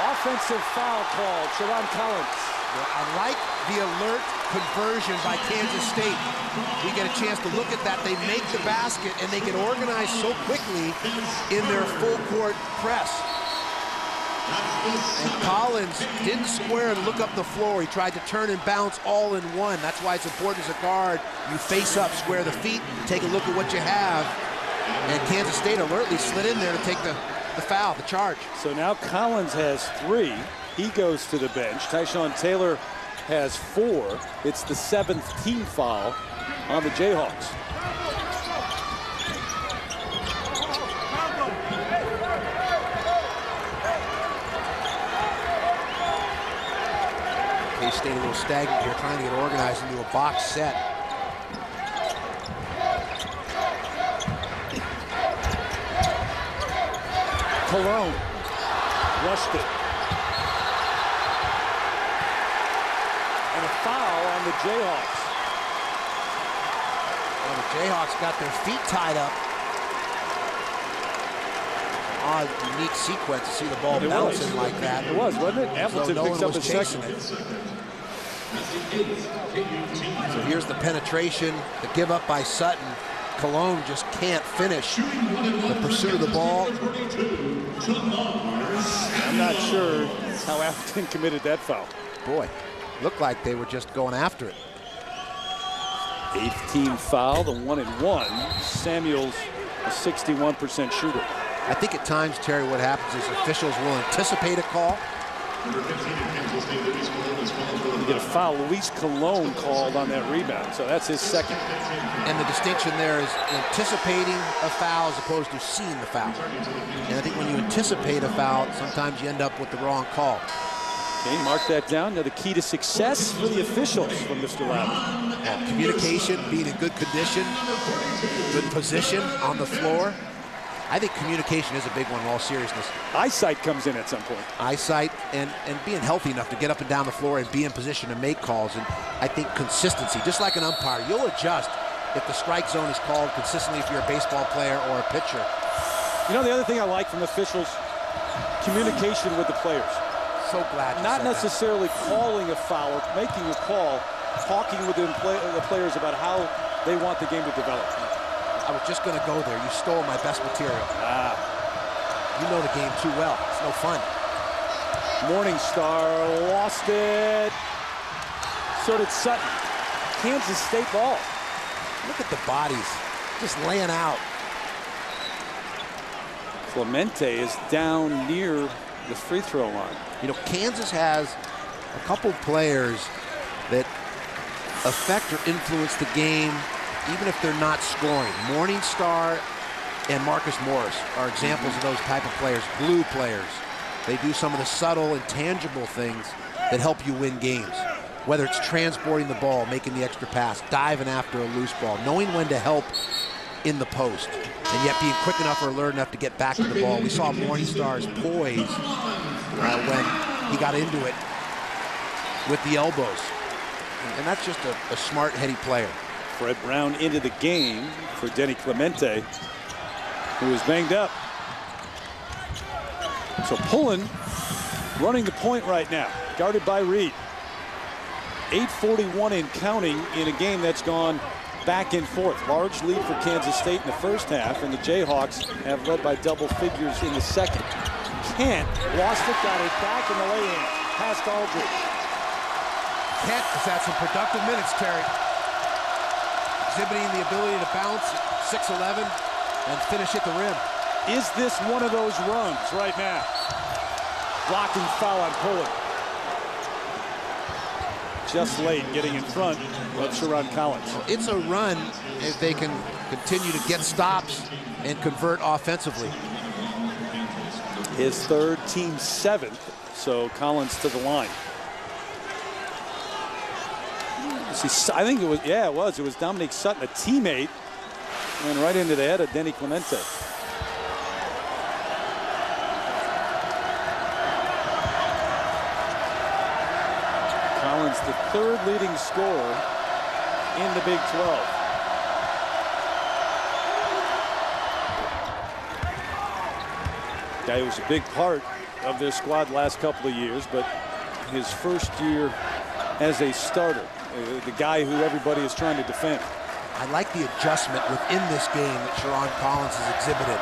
Offensive foul called. Sharon Collins. Well, I like the alert conversion by Kansas State. We get a chance to look at that. They make the basket, and they get organized so quickly in their full court press. And Collins didn't square and look up the floor. He tried to turn and bounce all in one. That's why it's important as a guard. You face up, square the feet, take a look at what you have. And Kansas State alertly slid in there to take the foul, the charge. So now Collins has 3. He goes to the bench. Tyshawn Taylor has 4. It's the 7th team foul on the Jayhawks. K-State a little stagnant here, trying to get organized into a box set. Cologne rushed it. And a foul on the Jayhawks. Well, the Jayhawks got their feet tied up. Odd, unique sequence to see the ball bouncing like that. It was, wasn't it? Appleton no picks one up was a chasing second. it. So here's the penetration, the give up by Sutton. Cologne just can't finish the pursuit of the ball. I'm not sure how Appleton committed that foul. Boy, looked like they were just going after it. 8th team foul, the 1-and-1. Samuels a 61% shooter. I think at times, Terry, what happens is officials will anticipate a call. You get a foul. Luis Colon called on that rebound, so that's his second. And the distinction there is anticipating a foul as opposed to seeing the foul. And I think when you anticipate a foul, sometimes you end up with the wrong call. Okay, mark that down. Now the key to success for the officials from Mr. Lavin. Communication, being in good condition, good position on the floor. I think communication is a big one in all seriousness. Eyesight comes in at some point. Eyesight and being healthy enough to get up and down the floor and be in position to make calls. And I think consistency, just like an umpire, you'll adjust if the strike zone is called consistently if you're a baseball player or a pitcher. You know, the other thing I like from officials, communication with the players. So glad you Not said necessarily calling a foul or making a call, talking with the players about how they want the game to develop. I was just going to go there. You stole my best material. You know the game too well. It's no fun. Morningstar lost it. So did Sutton. Kansas State ball. Look at the bodies just laying out. Clemente is down near the free throw line. You know, Kansas has a couple players that affect or influence the game even if they're not scoring. Morningstar and Marcus Morris are examples of those type of players, glue players. They do some of the subtle, intangible things that help you win games. Whether it's transporting the ball, making the extra pass, diving after a loose ball, knowing when to help in the post, and yet being quick enough or alert enough to get back to the ball. We saw Morningstar's poise when he got into it with the elbows. And that's just a smart, heady player. Fred Brown into the game for Denny Clemente, who is banged up. So Pullen running the point right now, guarded by Reed. 8:41 and counting in a game that's gone back and forth. Large lead for Kansas State in the first half, and the Jayhawks have led by double figures in the second. Kent lost it, got it back in the lay-in, past Aldridge. Kent has had some productive minutes, Terry. Exhibiting the ability to bounce at 6'11" and finish at the rim. Is this one of those runs right now? Blocking foul on Pullen. Just late, getting in front of Sharon Collins. It's a run if they can continue to get stops and convert offensively. His third, team seventh, so Collins to the line. I think it was, yeah, it was Dominique Sutton, a teammate, and right into the head of Denny Clemente. Collins, the third leading scorer in the Big 12. Guy who was a big part of their squad last couple of years, but his first year as a starter. The guy who everybody is trying to defend. I like the adjustment within this game that Sharon Collins has exhibited.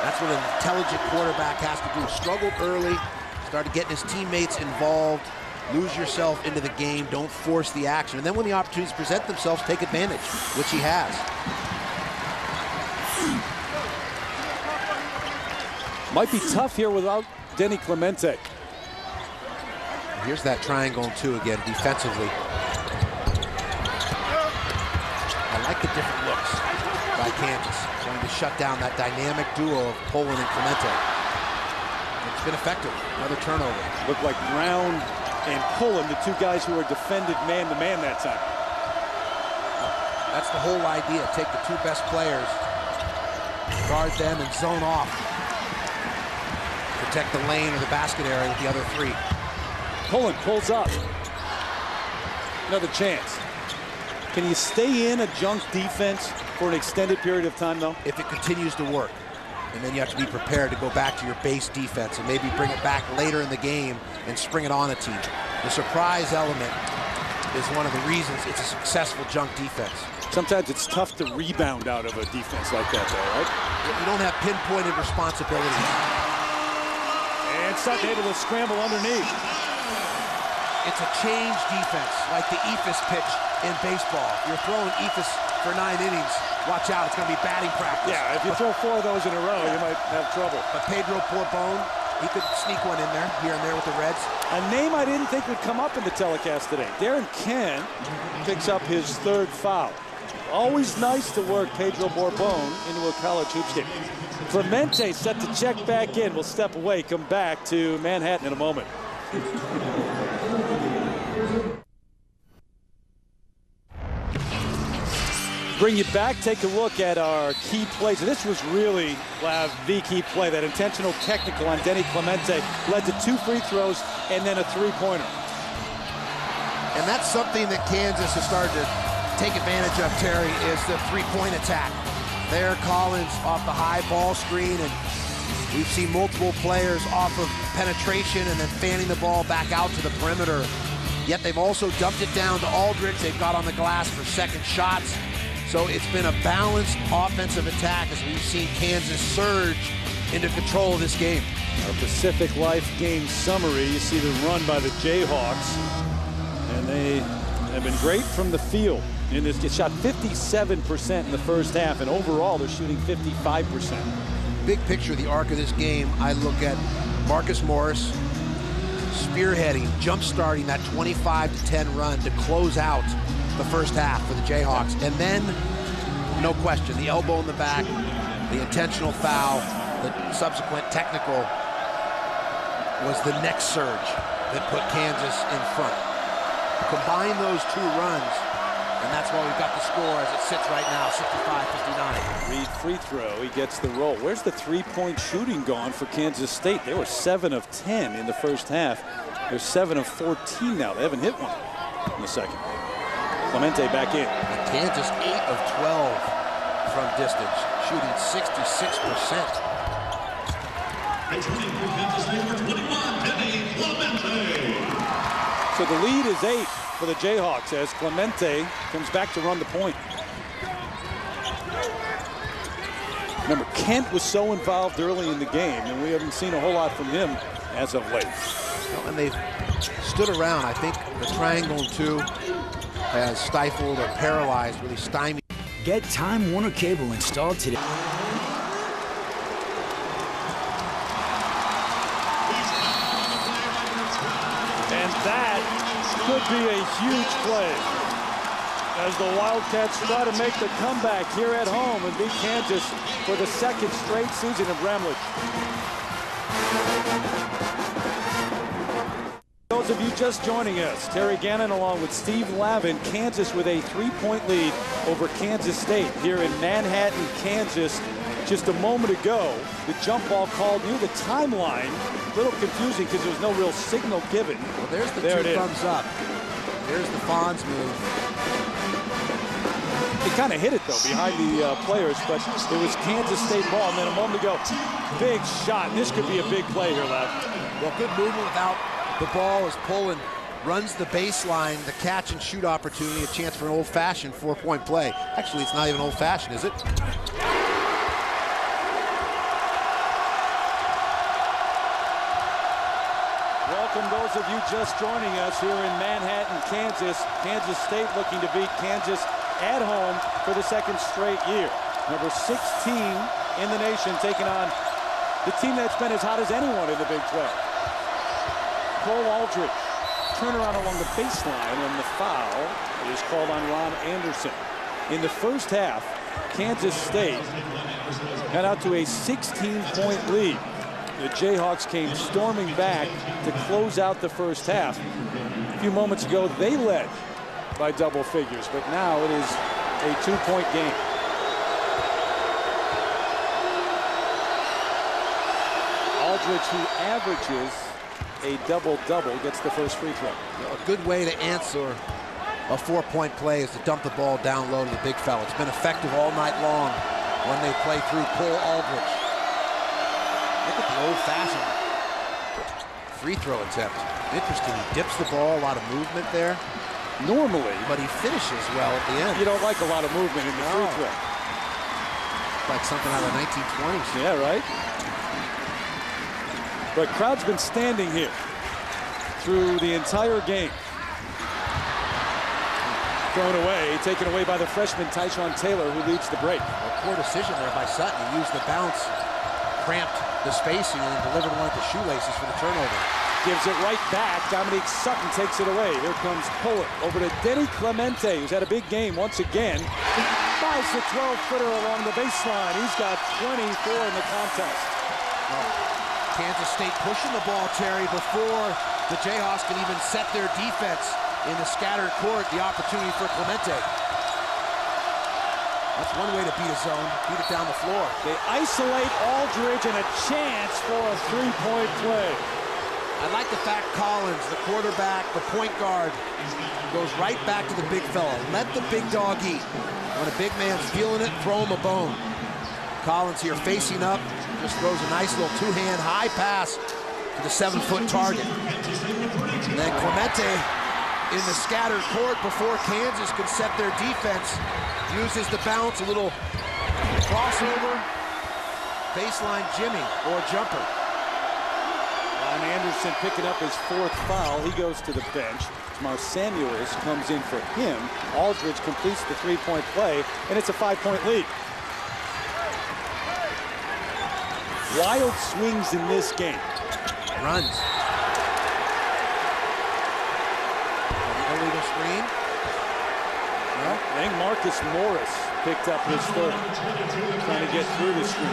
That's what an intelligent quarterback has to do. Struggled early, started getting his teammates involved, lose yourself into the game, don't force the action. And then when the opportunities present themselves, take advantage, which he has. Might be tough here without Denny Clemente. Here's that triangle and two again, defensively. I like the different looks by Kansas, trying to shut down that dynamic duo of Pullen and Clemente. It's been effective. Another turnover. Looked like Brown and Pullen, the two guys who were defended man-to-man that time. That's the whole idea. Take the two best players, guard them, and zone off. Protect the lane or the basket area with the other three. Pullen pulls up. Another chance. Can you stay in a junk defense for an extended period of time, though? If it continues to work. And then you have to be prepared to go back to your base defense and maybe bring it back later in the game and spring it on a team. The surprise element is one of the reasons it's a successful junk defense. Sometimes it's tough to rebound out of a defense like that, though, right? You don't have pinpointed responsibility. And Sutton able to scramble underneath. It's a change defense, like the Ephus pitch in baseball. You're throwing Ephus for 9 innings. Watch out, it's going to be batting practice. Yeah, if you throw 4 of those in a row, you might have trouble. But Pedro Bourbon, he could sneak one in there, here and there with the Reds. A name I didn't think would come up in the telecast today. Darren Kent picks up his 3rd foul. Always nice to work Pedro Bourbon into a college hoops game. Clemente set to check back in. We'll step away, come back to Manhattan in a moment. Bring you back, take a look at our key plays. And this was really the key play. That intentional technical on Denny Clemente led to 2 free throws and then a 3-pointer. And that's something that Kansas has started to take advantage of, Terry, is the 3-point attack. There, Collins off the high ball screen, and we've seen multiple players off of penetration and then fanning the ball back out to the perimeter. Yet they've also dumped it down to Aldridge. They've got on the glass for second shots. So it's been a balanced offensive attack as we've seen Kansas surge into control of this game. Our Pacific Life game summary, you see the run by the Jayhawks, and they have been great from the field. In this, it shot 57% in the first half, and overall they're shooting 55%. Big picture of the arc of this game, I look at Marcus Morris spearheading, jump-starting that 25-10 run to close out the first half for the Jayhawks. And then, no question, the elbow in the back, the intentional foul, the subsequent technical was the next surge that put Kansas in front. Combine those 2 runs, and that's why we've got the score as it sits right now, 65-59. Reed free throw, he gets the roll. Where's the 3-point shooting gone for Kansas State? They were 7 of 10 in the first half. They're 7 of 14 now. They haven't hit one in the second. Clemente back in. And Kansas 8 of 12 from distance, shooting 66%. So the lead is 8 for the Jayhawks as Clemente comes back to run the point. Remember, Kent was so involved early in the game, and we haven't seen a whole lot from him as of late. Well, and they've stood around. I think the triangle 2 has stifled or paralyzed, really stymied. Get Time Warner Cable installed today. And that could be a huge play as the Wildcats try to make the comeback here at home and beat Kansas for the 2nd straight season in Bramlage. Those of you just joining us, Terry Gannon along with Steve Lavin. Kansas with a 3-point lead over Kansas State here in Manhattan, Kansas. Just a moment ago, the jump ball called you. The timeline, a little confusing because there was no real signal given. Well, there's the 2 thumbs up. There's the Fonz move. He kind of hit it, though, behind the players, but it was Kansas State ball. And then a moment ago, big shot. This could be a big play here, Lav. Well, good movement without the ball as Poland runs the baseline, the catch and shoot opportunity, a chance for an old-fashioned 4-point play. Actually, it's not even old-fashioned, is it? Welcome those of you just joining us here in Manhattan, Kansas. Kansas State looking to beat Kansas at home for the 2nd straight year. Number 16 in the nation, taking on the team that's been as hot as anyone in the Big 12. Cole Aldridge, turnaround along the baseline, and the foul is called on Ron Anderson. In the first half, Kansas State got out to a 16-point lead. The Jayhawks came storming back to close out the first half. A few moments ago, they led by double figures, but now it is a 2-point game. Aldridge, who averages a double-double, gets the first free throw. A good way to answer a 4-point play is to dump the ball down low to the big fella. It's been effective all night long when they play through Cole Aldridge. Look at the old-fashioned free throw attempt. Interesting. He dips the ball, a lot of movement there. Normally. But he finishes well at the end. You don't like a lot of movement in the free throw. Like something out of the 1920s. Yeah, right? But crowd's been standing here. through the entire game. Thrown away, taken away by the freshman Tyshawn Taylor, who leads the break. A poor decision there by Sutton. He used the bounce, cramped the spacing, and then delivered one at the shoelaces for the turnover. Gives it right back. Dominique Sutton takes it away. Here comes Poet over to Denny Clemente, who's had a big game once again. Buys the 12-footer along the baseline. He's got 24 in the contest. Well, Kansas State pushing the ball, Terry, before the Jayhawks can even set their defense in the scattered court. The opportunity for Clemente. That's one way to beat a zone, beat it down the floor. They isolate Aldridge and a chance for a three-point play. I like the fact Collins, the quarterback, the point guard, goes right back to the big fella. Let the big dog eat. When a big man's feeling it, throw him a bone. Collins here facing up, just throws a nice little two-hand high pass to the 7-foot target. And then Clemente in the scattered court before Kansas can set their defense. Uses the bounce, a little crossover, baseline Jimmy or jumper. And Anderson picking up his 4th foul. He goes to the bench. Jamar Samuels comes in for him. Aldridge completes the three-point play, and it's a 5-point lead. Wild swings in this game. Runs. Illegal screen. No, I think Marcus Morris picked up his 3rd, trying to get through the screen.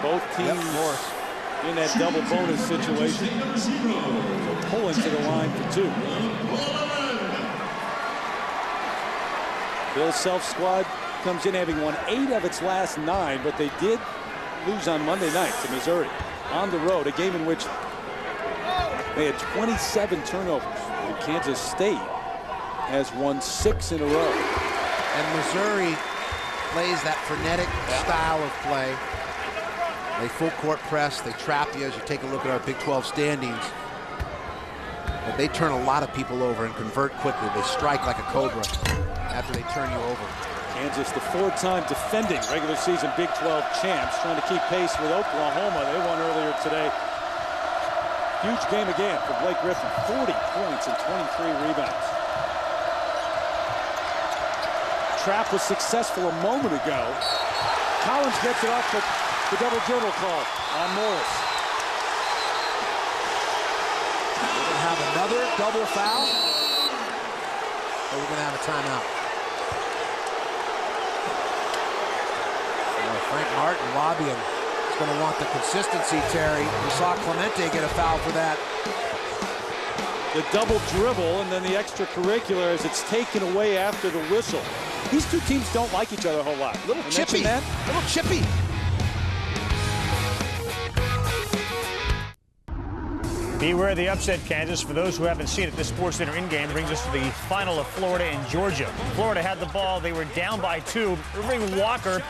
Both teams in that double bonus situation. So pulling to the line for 2. Bill's Self squad comes in having won 8 of its last 9, but they did lose on Monday night to Missouri on the road, a game in which they had 27 turnovers. And Kansas State has won 6 in a row. And Missouri plays that frenetic style of play. They full court press, they trap you as you take a look at our Big 12 standings. But they turn a lot of people over and convert quickly. They strike like a cobra after they turn you over. Kansas, the 4-time defending regular season Big 12 champs, trying to keep pace with Oklahoma. They won earlier today. Huge game again for Blake Griffin. 40 points and 23 rebounds. Trap was successful a moment ago. Collins gets it off, but the double dribble call on Morris. We're going to have another double foul, or we're going to have a timeout. Frank Martin lobbying. He's going to want the consistency, Terry. We saw Clemente get a foul for that. The double dribble and then the extracurricular as it's taken away after the whistle. These two teams don't like each other a whole lot. Little chippy. Little chippy. Beware the upset, Kansas. For those who haven't seen it, this SportsCenter in-game brings us to the final of Florida and Georgia. Florida had the ball. They were down by 2. Irving Walker,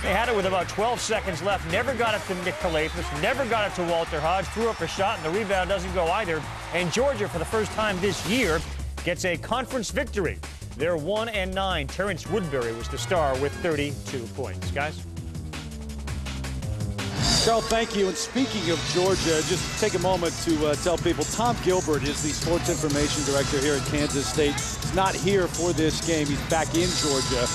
they had it with about 12 seconds left. Never got it to Nick Kalafis. Never got it to Walter Hodge. Threw up a shot, and the rebound doesn't go either. And Georgia, for the first time this year, gets a conference victory. They're 1-9. Terrence Woodbury was the star with 32 points. Guys? Carl, thank you. And speaking of Georgia, just take a moment to tell people Tom Gilbert is the sports information director here at Kansas State. He's not here for this game. He's back in Georgia.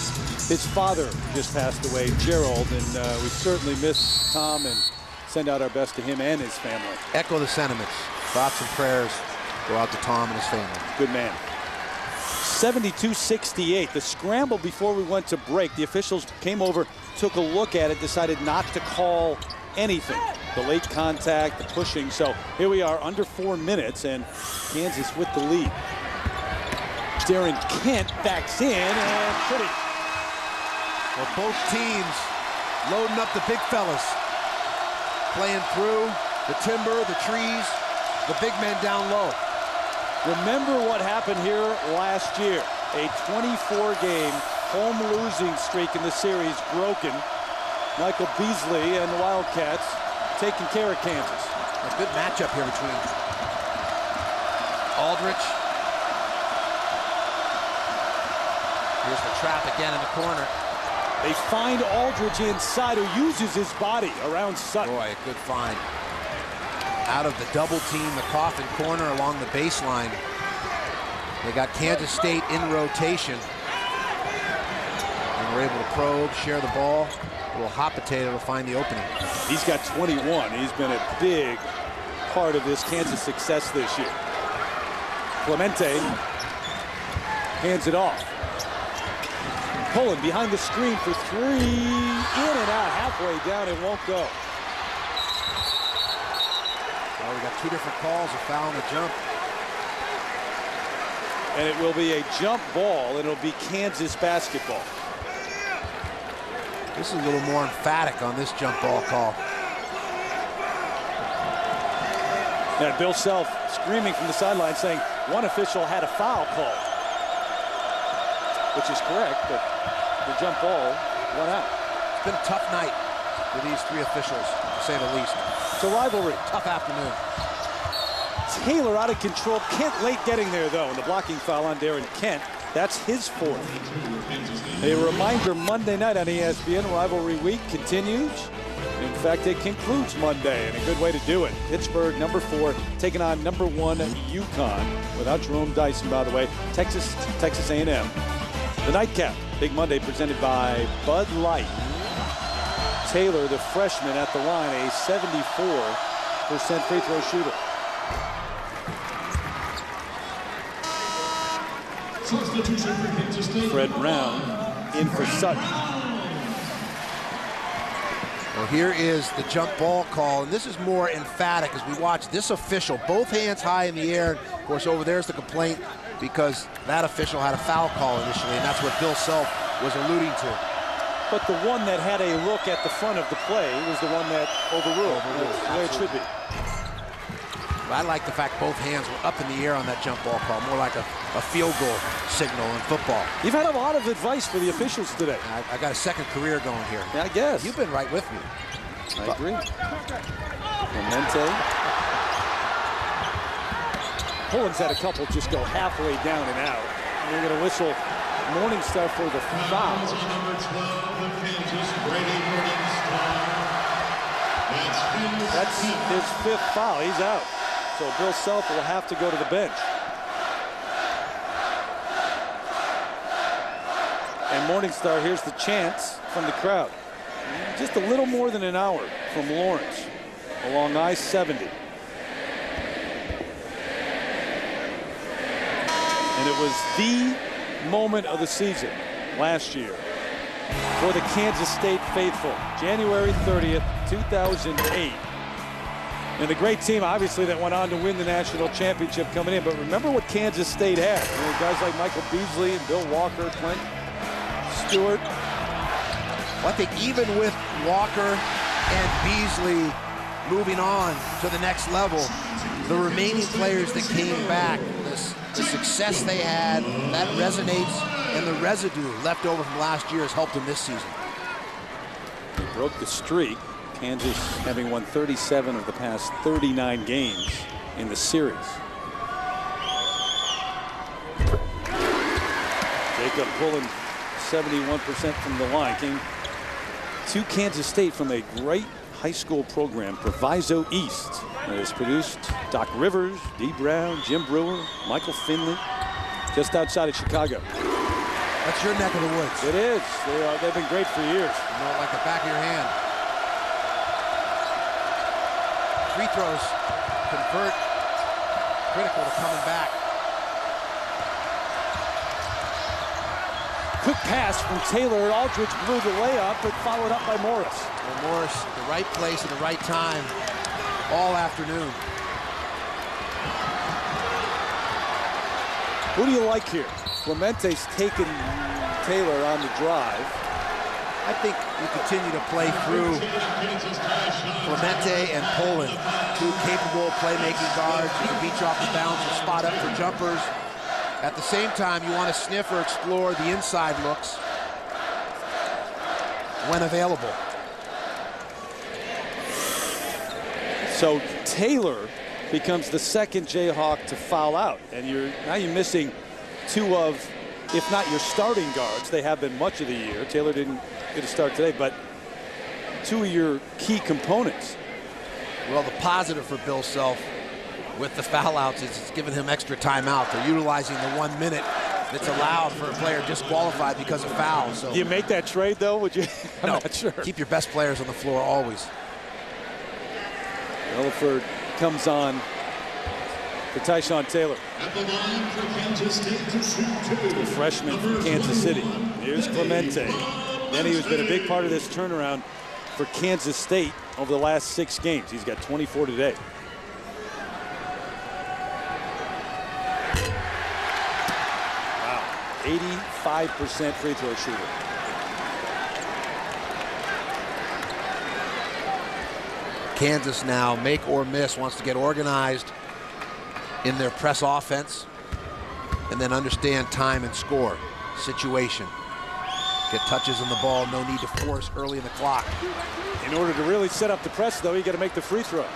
His father just passed away, Gerald, and we certainly miss Tom and send out our best to him and his family. Echo the sentiments. Thoughts and prayers go out to Tom and his family. Good man. 72-68. The scramble before we went to break. The officials came over, took a look at it, decided not to call anything. The late contact, the pushing. So here we are under 4 minutes and Kansas with the lead. Darren Kent backs in and pretty. Well, both teams loading up the big fellas. Playing through the timber, the trees, the big men down low. Remember what happened here last year. A 24-game home losing streak in the series broken. Michael Beasley and the Wildcats taking care of Kansas. A good matchup here between Aldridge. Here's the trap again in the corner. They find Aldridge inside, who uses his body around Sutton. Boy, a good find. out of the double team, the coffin corner along the baseline. They got Kansas State in rotation. And we're able to probe, share the ball. A little hot potato to find the opening. He's got 21. He's been a big part of this Kansas success this year. Clemente hands it off. Pulling behind the screen for three. In and out, halfway down, it won't go. Well, we got two different calls, a foul and a jump. And it will be a jump ball, and it'll be Kansas basketball. This is a little more emphatic on this jump ball call. And Bill Self screaming from the sideline saying one official had a foul call, which is correct, but the jump ball went out. It's been a tough night for these three officials, to say the least. It's a rivalry. Tough afternoon. Taylor out of control. Kent late getting there, though, and the blocking foul on Darren Kent. That's his fourth. A reminder, Monday night on ESPN, rivalry week continues. In fact, it concludes Monday, and a good way to do it. Pittsburgh, number 4, taking on number 1 UConn, without Jerome Dyson, by the way. Texas A&M. The nightcap, Big Monday, presented by Bud Light. Taylor, the freshman, at the line, a 74% free throw shooter. Fred Brown in for Sutton. Well, here is the jump ball call, and this is more emphatic as we watch this official, both hands high in the air. Of course, over there's the complaint because that official had a foul call initially, and that's what Bill Self was alluding to. But the one that had a look at the front of the play was the one that overruled. The way it should be. I like the fact both hands were up in the air on that jump ball call, more like a field goal signal in football. You've had a lot of advice for the officials today. I got a second career going here. Yeah, I guess. You've been right with me. I agree. Clemente. Pullen's had a couple just go halfway down and out. And you're going to whistle Morningstar for the foul. That's his 5th foul. He's out. So Bill Self will have to go to the bench. And Morningstar, here's the chants from the crowd. Just a little more than an hour from Lawrence along I-70. And it was the moment of the season last year for the Kansas State faithful. January 30th, 2008. And a great team, obviously, that went on to win the national championship coming in. But remember what Kansas State had. You know, guys like Michael Beasley and Bill Walker, Clint Stewart. Well, I think even with Walker and Beasley moving on to the next level, the remaining players that came back, the success they had, that resonates, and the residue left over from last year has helped them this season. They broke the streak. Kansas having won 37 of the past 39 games in the series. Jacob Pullen, 71% from the line. Came to Kansas State from a great high school program, Proviso East. It has produced Doc Rivers, Dee Brown, Jim Brewer, Michael Finley, just outside of Chicago. That's your neck of the woods. It is. They've been great for years. You know, like the back of your hand. Free throws convert, critical to coming back. Quick pass from Taylor. Aldridge blew the layup, but followed up by Morris. Well, Morris, the right place at the right time all afternoon. Who do you like here? Clemente's taken Taylor on the drive. I think you continue to play through Clemente and Pullen, two capable playmaking guards. You can beat you off the bounce or spot up for jumpers. At the same time, you want to sniff or explore the inside looks when available. So Taylor becomes the second Jayhawk to foul out, and now you're missing two of, if not your starting guards. They have been much of the year. Taylor didn't get a start today, but two of your key components. Well, the positive for Bill Self with the foul outs is it's giving him extra timeout. They're utilizing the 1 minute that's allowed for a player disqualified because of foul. So do you make that trade, though? Would you? I'm no, not sure. Keep your best players on the floor always. Relaford comes on for Tyshawn Taylor. At the line for Kansas State to shoot 2. The freshman from Kansas City. Here's Clemente. Denny, who's been a big part of this turnaround for Kansas State over the last 6 games. He's got 24 today. Wow, 85% free throw shooter. Kansas now, make or miss, wants to get organized in their press offense and then understand time and score situation. Get touches on the ball, no need to force early in the clock. In order to really set up the press, though, you got to make the free throw.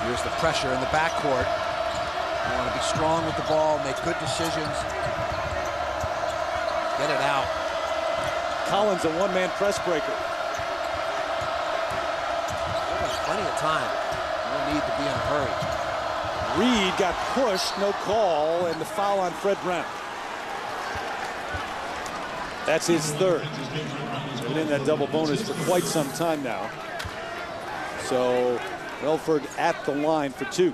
Here's the pressure in the backcourt. You want to be strong with the ball, make good decisions. Get it out. Collins, a one-man press breaker. Plenty of time. No need to be in a hurry. Reed got pushed, no call, and the foul on Fred Brown. That's his third. They've been in that double bonus for quite some time now. So Relaford at the line for 2.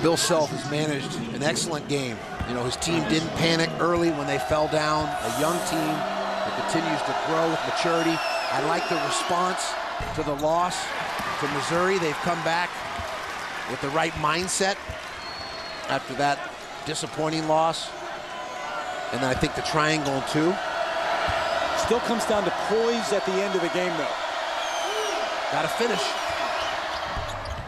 Bill Self has managed an excellent game. You know, his team didn't panic early when they fell down. A young team that continues to grow with maturity. I like the response to the loss to Missouri. They've come back with the right mindset after that disappointing loss. And then I think the triangle too. Still comes down to poise at the end of the game, though. Got to finish.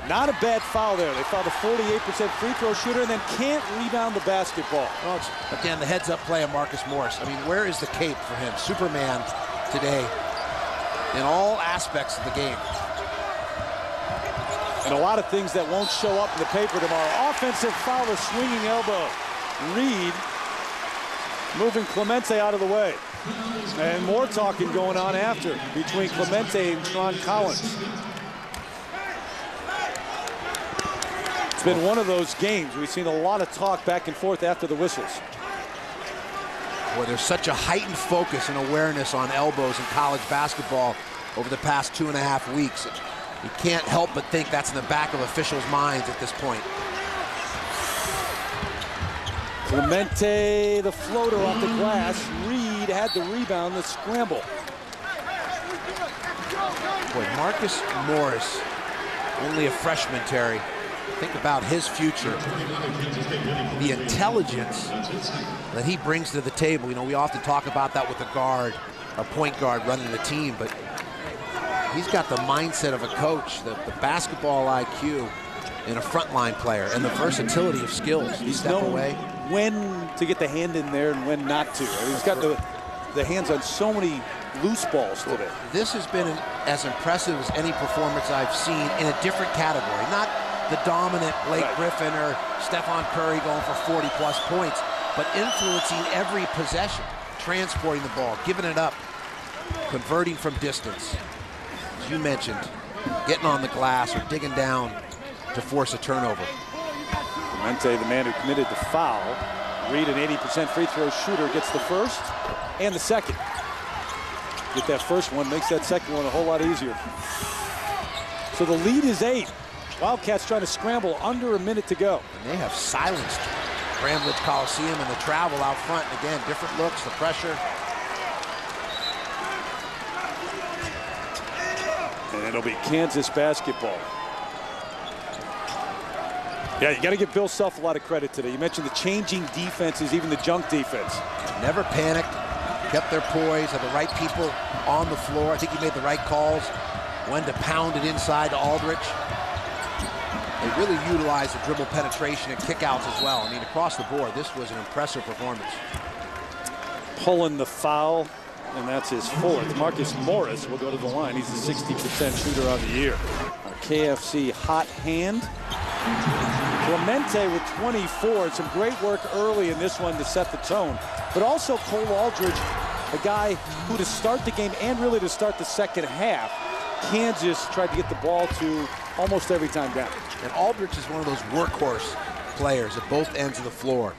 Not a bad foul there. They fouled a 48% free throw shooter and then can't rebound the basketball. Well, again, the heads-up play of Marcus Morris. I mean, where is the cape for him? Superman today in all aspects of the game. And a lot of things that won't show up in the paper tomorrow. Offensive foul, a swinging elbow. Reed moving Clemente out of the way. And more talking going on after between Clemente and Ron Collins. It's been one of those games. We've seen a lot of talk back and forth after the whistles. Boy, there's such a heightened focus and awareness on elbows in college basketball over the past 2.5 weeks. You can't help but think that's in the back of officials' minds at this point. Clemente, the floater off the glass. Reed had the rebound, the scramble. Boy, Marcus Morris, only a freshman, Terry. Think about his future. The intelligence that he brings to the table. You know, we often talk about that with a guard, a point guard running the team, but he's got the mindset of a coach, the basketball IQ in a frontline player, and the versatility of skills. He's step known away. When to get the hand in there and when not to. I mean, he's got the hands on so many loose balls today. This has been as impressive as any performance I've seen in a different category. Not the dominant Blake Griffin or Stephon Curry going for 40-plus points, but influencing every possession, transporting the ball, giving it up, converting from distance. As you mentioned, getting on the glass or digging down to force a turnover. Clemente, the man who committed the foul. Reed, an 80% free throw shooter, gets the first and the second. Get that first one, makes that second one a whole lot easier. So the lead is 8. Wildcats trying to scramble, under a minute to go. And they have silenced Bramlage Coliseum and the travel out front. And again, different looks, the pressure. And it'll be Kansas basketball. Yeah, you got to give Bill Self a lot of credit today. You mentioned the changing defenses, even the junk defense. Never panicked, kept their poise, had the right people on the floor. I think he made the right calls when to pound it inside to Aldrich. They really utilized the dribble penetration and kickouts as well. I mean, across the board, this was an impressive performance. Pulling the foul, and that's his 4th. Marcus Morris will go to the line. He's the 60% shooter on the year. A KFC hot hand. Clemente with 24. Some great work early in this one to set the tone. But also Cole Aldridge a guy who to start the game and really to start the second half, Kansas tried to get the ball to almost every time down. And Aldrich is one of those workhorse players at both ends of the floor.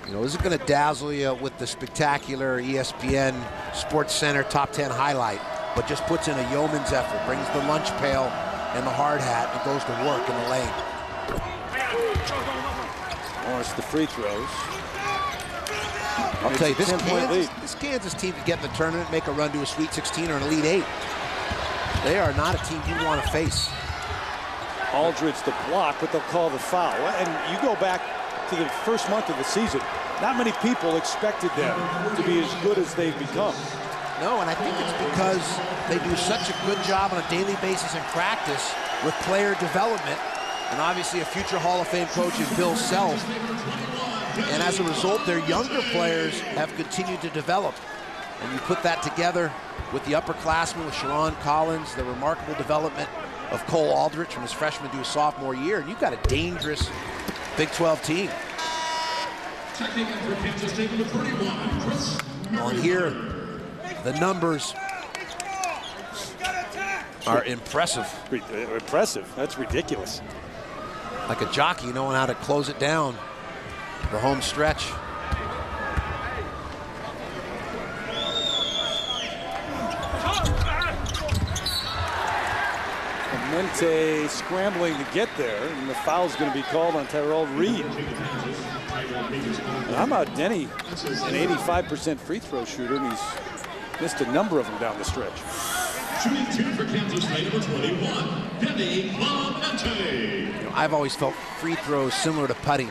You know, isn't going to dazzle you with the spectacular ESPN Sports Center top 10 highlight, but just puts in a yeoman's effort, brings the lunch pail and the hard hat, and goes to work in the lane. Morris the free throws. I'll tell you, this Kansas team could get in the tournament, make a run to a Sweet 16 or an Elite 8. They are not a team you want to face. Aldridge the block, but they'll call the foul. And you go back to the first month of the season, not many people expected them to be as good as they've become. No, and I think it's because they do such a good job on a daily basis in practice with player development. And obviously a future Hall of Fame coach is Bill Self. And as a result, their younger players have continued to develop. And you put that together with the upperclassmen, with Sharon Collins, the remarkable development of Cole Aldrich from his freshman to his sophomore year, and you've got a dangerous Big 12 team. Well, and here, the numbers are impressive. Impressive. That's ridiculous. Like a jockey knowing how to close it down. The home stretch. Clemente scrambling to get there, and the foul's going to be called on Tyrell Reed. How about Denny, an 85% free throw shooter, and he's missed a number of them down the stretch. Shooting 2 for Kansas State, number 21, Denny Clemente. You know, I've always felt free throws similar to putting,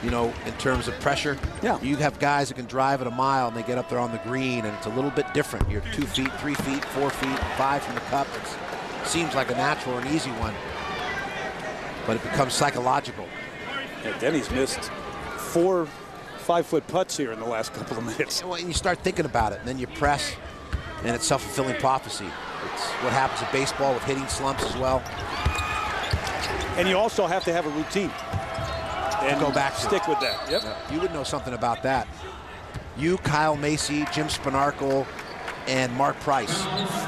you know, in terms of pressure. Yeah. You have guys that can drive it a mile and they get up there on the green, and it's a little bit different. You're 2 feet, 3 feet, 4 feet, 5 from the cup. It seems like a natural and easy one, but it becomes psychological. Yeah, Denny's missed 4 5-foot putts here in the last couple of minutes. Well, and you start thinking about it, and then you press, and it's self-fulfilling prophecy. It's what happens in baseball with hitting slumps as well. And you also have to have a routine. And go back to stick with that. Yep. Yeah, you would know something about that. You, Kyle Macy, Jim Spinarkle, and Mark Price.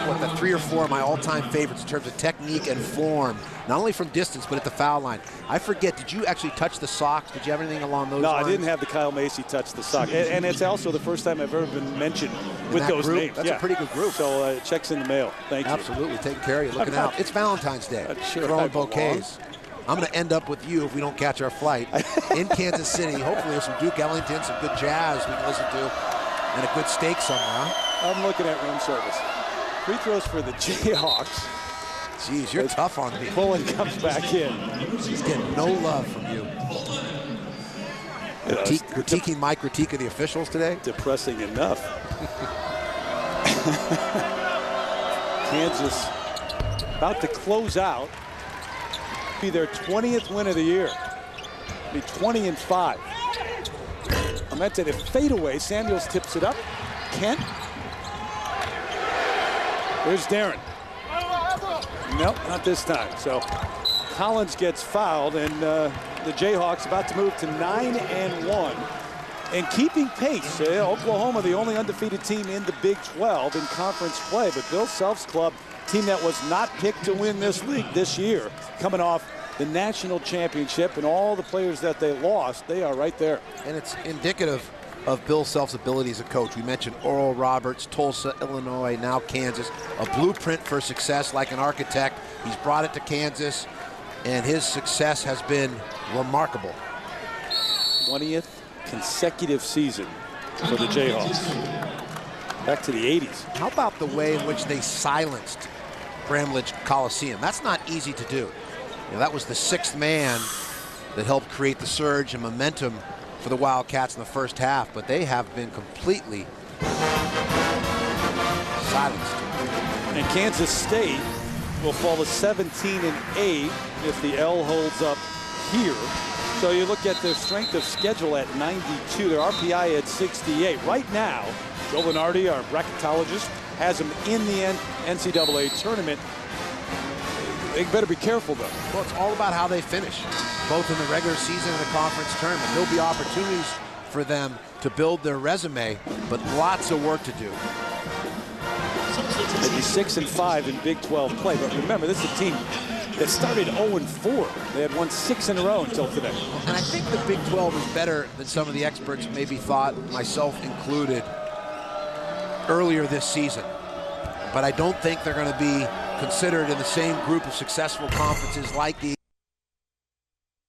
What, the 3 or 4 of my all-time favorites in terms of technique and form, not only from distance, but at the foul line. I forget, did you actually touch the socks? Did you have anything along those lines? No, I didn't have the Kyle Macy touch the sock. And it's also the first time I've ever been mentioned with those group? names. That's a pretty good group. So it checks in the mail. Thank you. Absolutely, taking care of you, looking out. It's Valentine's Day. Sure, throwing bouquets. I'm going to end up with you if we don't catch our flight in Kansas City. Hopefully there's some Duke Ellington, some good jazz we can listen to, and a good steak somewhere, huh? I'm looking at room service. Free throws for the Jayhawks. Jeez, you're tough on me. Pullen comes back in. He's getting no love from you. Critiquing my critique of the officials today? Depressing enough. Kansas about to close out. Be their 20th win of the year. Be 20-5. Clemente to fade away. Samuels tips it up. Kent. There's Darren. Nope, not this time. So Collins gets fouled, and the Jayhawks about to move to 9-1 and keeping pace. Oklahoma, the only undefeated team in the Big 12 in conference play, but Bill Self's club, team that was not picked to win this league this year, coming off the national championship, and all the players that they lost, they are right there. And it's indicative of Bill Self's ability as a coach. We mentioned Oral Roberts, Tulsa, Illinois, now Kansas. A blueprint for success like an architect. He's brought it to Kansas, and his success has been remarkable. 20th consecutive season for the Jayhawks. Back to the 80s. How about the way in which they silenced Bramlage Coliseum? That's not easy to do. You know, that was the 6th man that helped create the surge and momentum for the Wildcats in the first half, but they have been completely silenced. And Kansas State will fall to 17-8 if the L holds up here. So you look at their strength of schedule at 92, their RPI at 68. Right now, Joe Lenardi, our bracketologist, has them in the NCAA tournament. They better be careful, though. Well, it's all about how they finish, both in the regular season and the conference tournament. There'll be opportunities for them to build their resume, but lots of work to do. They'd be 6-5 in Big 12 play, but remember, this is a team that started 0-4. They had won 6 in a row until today. And I think the Big 12 is better than some of the experts maybe thought, myself included, earlier this season. But I don't think they're going to be considered in the same group of successful conferences like the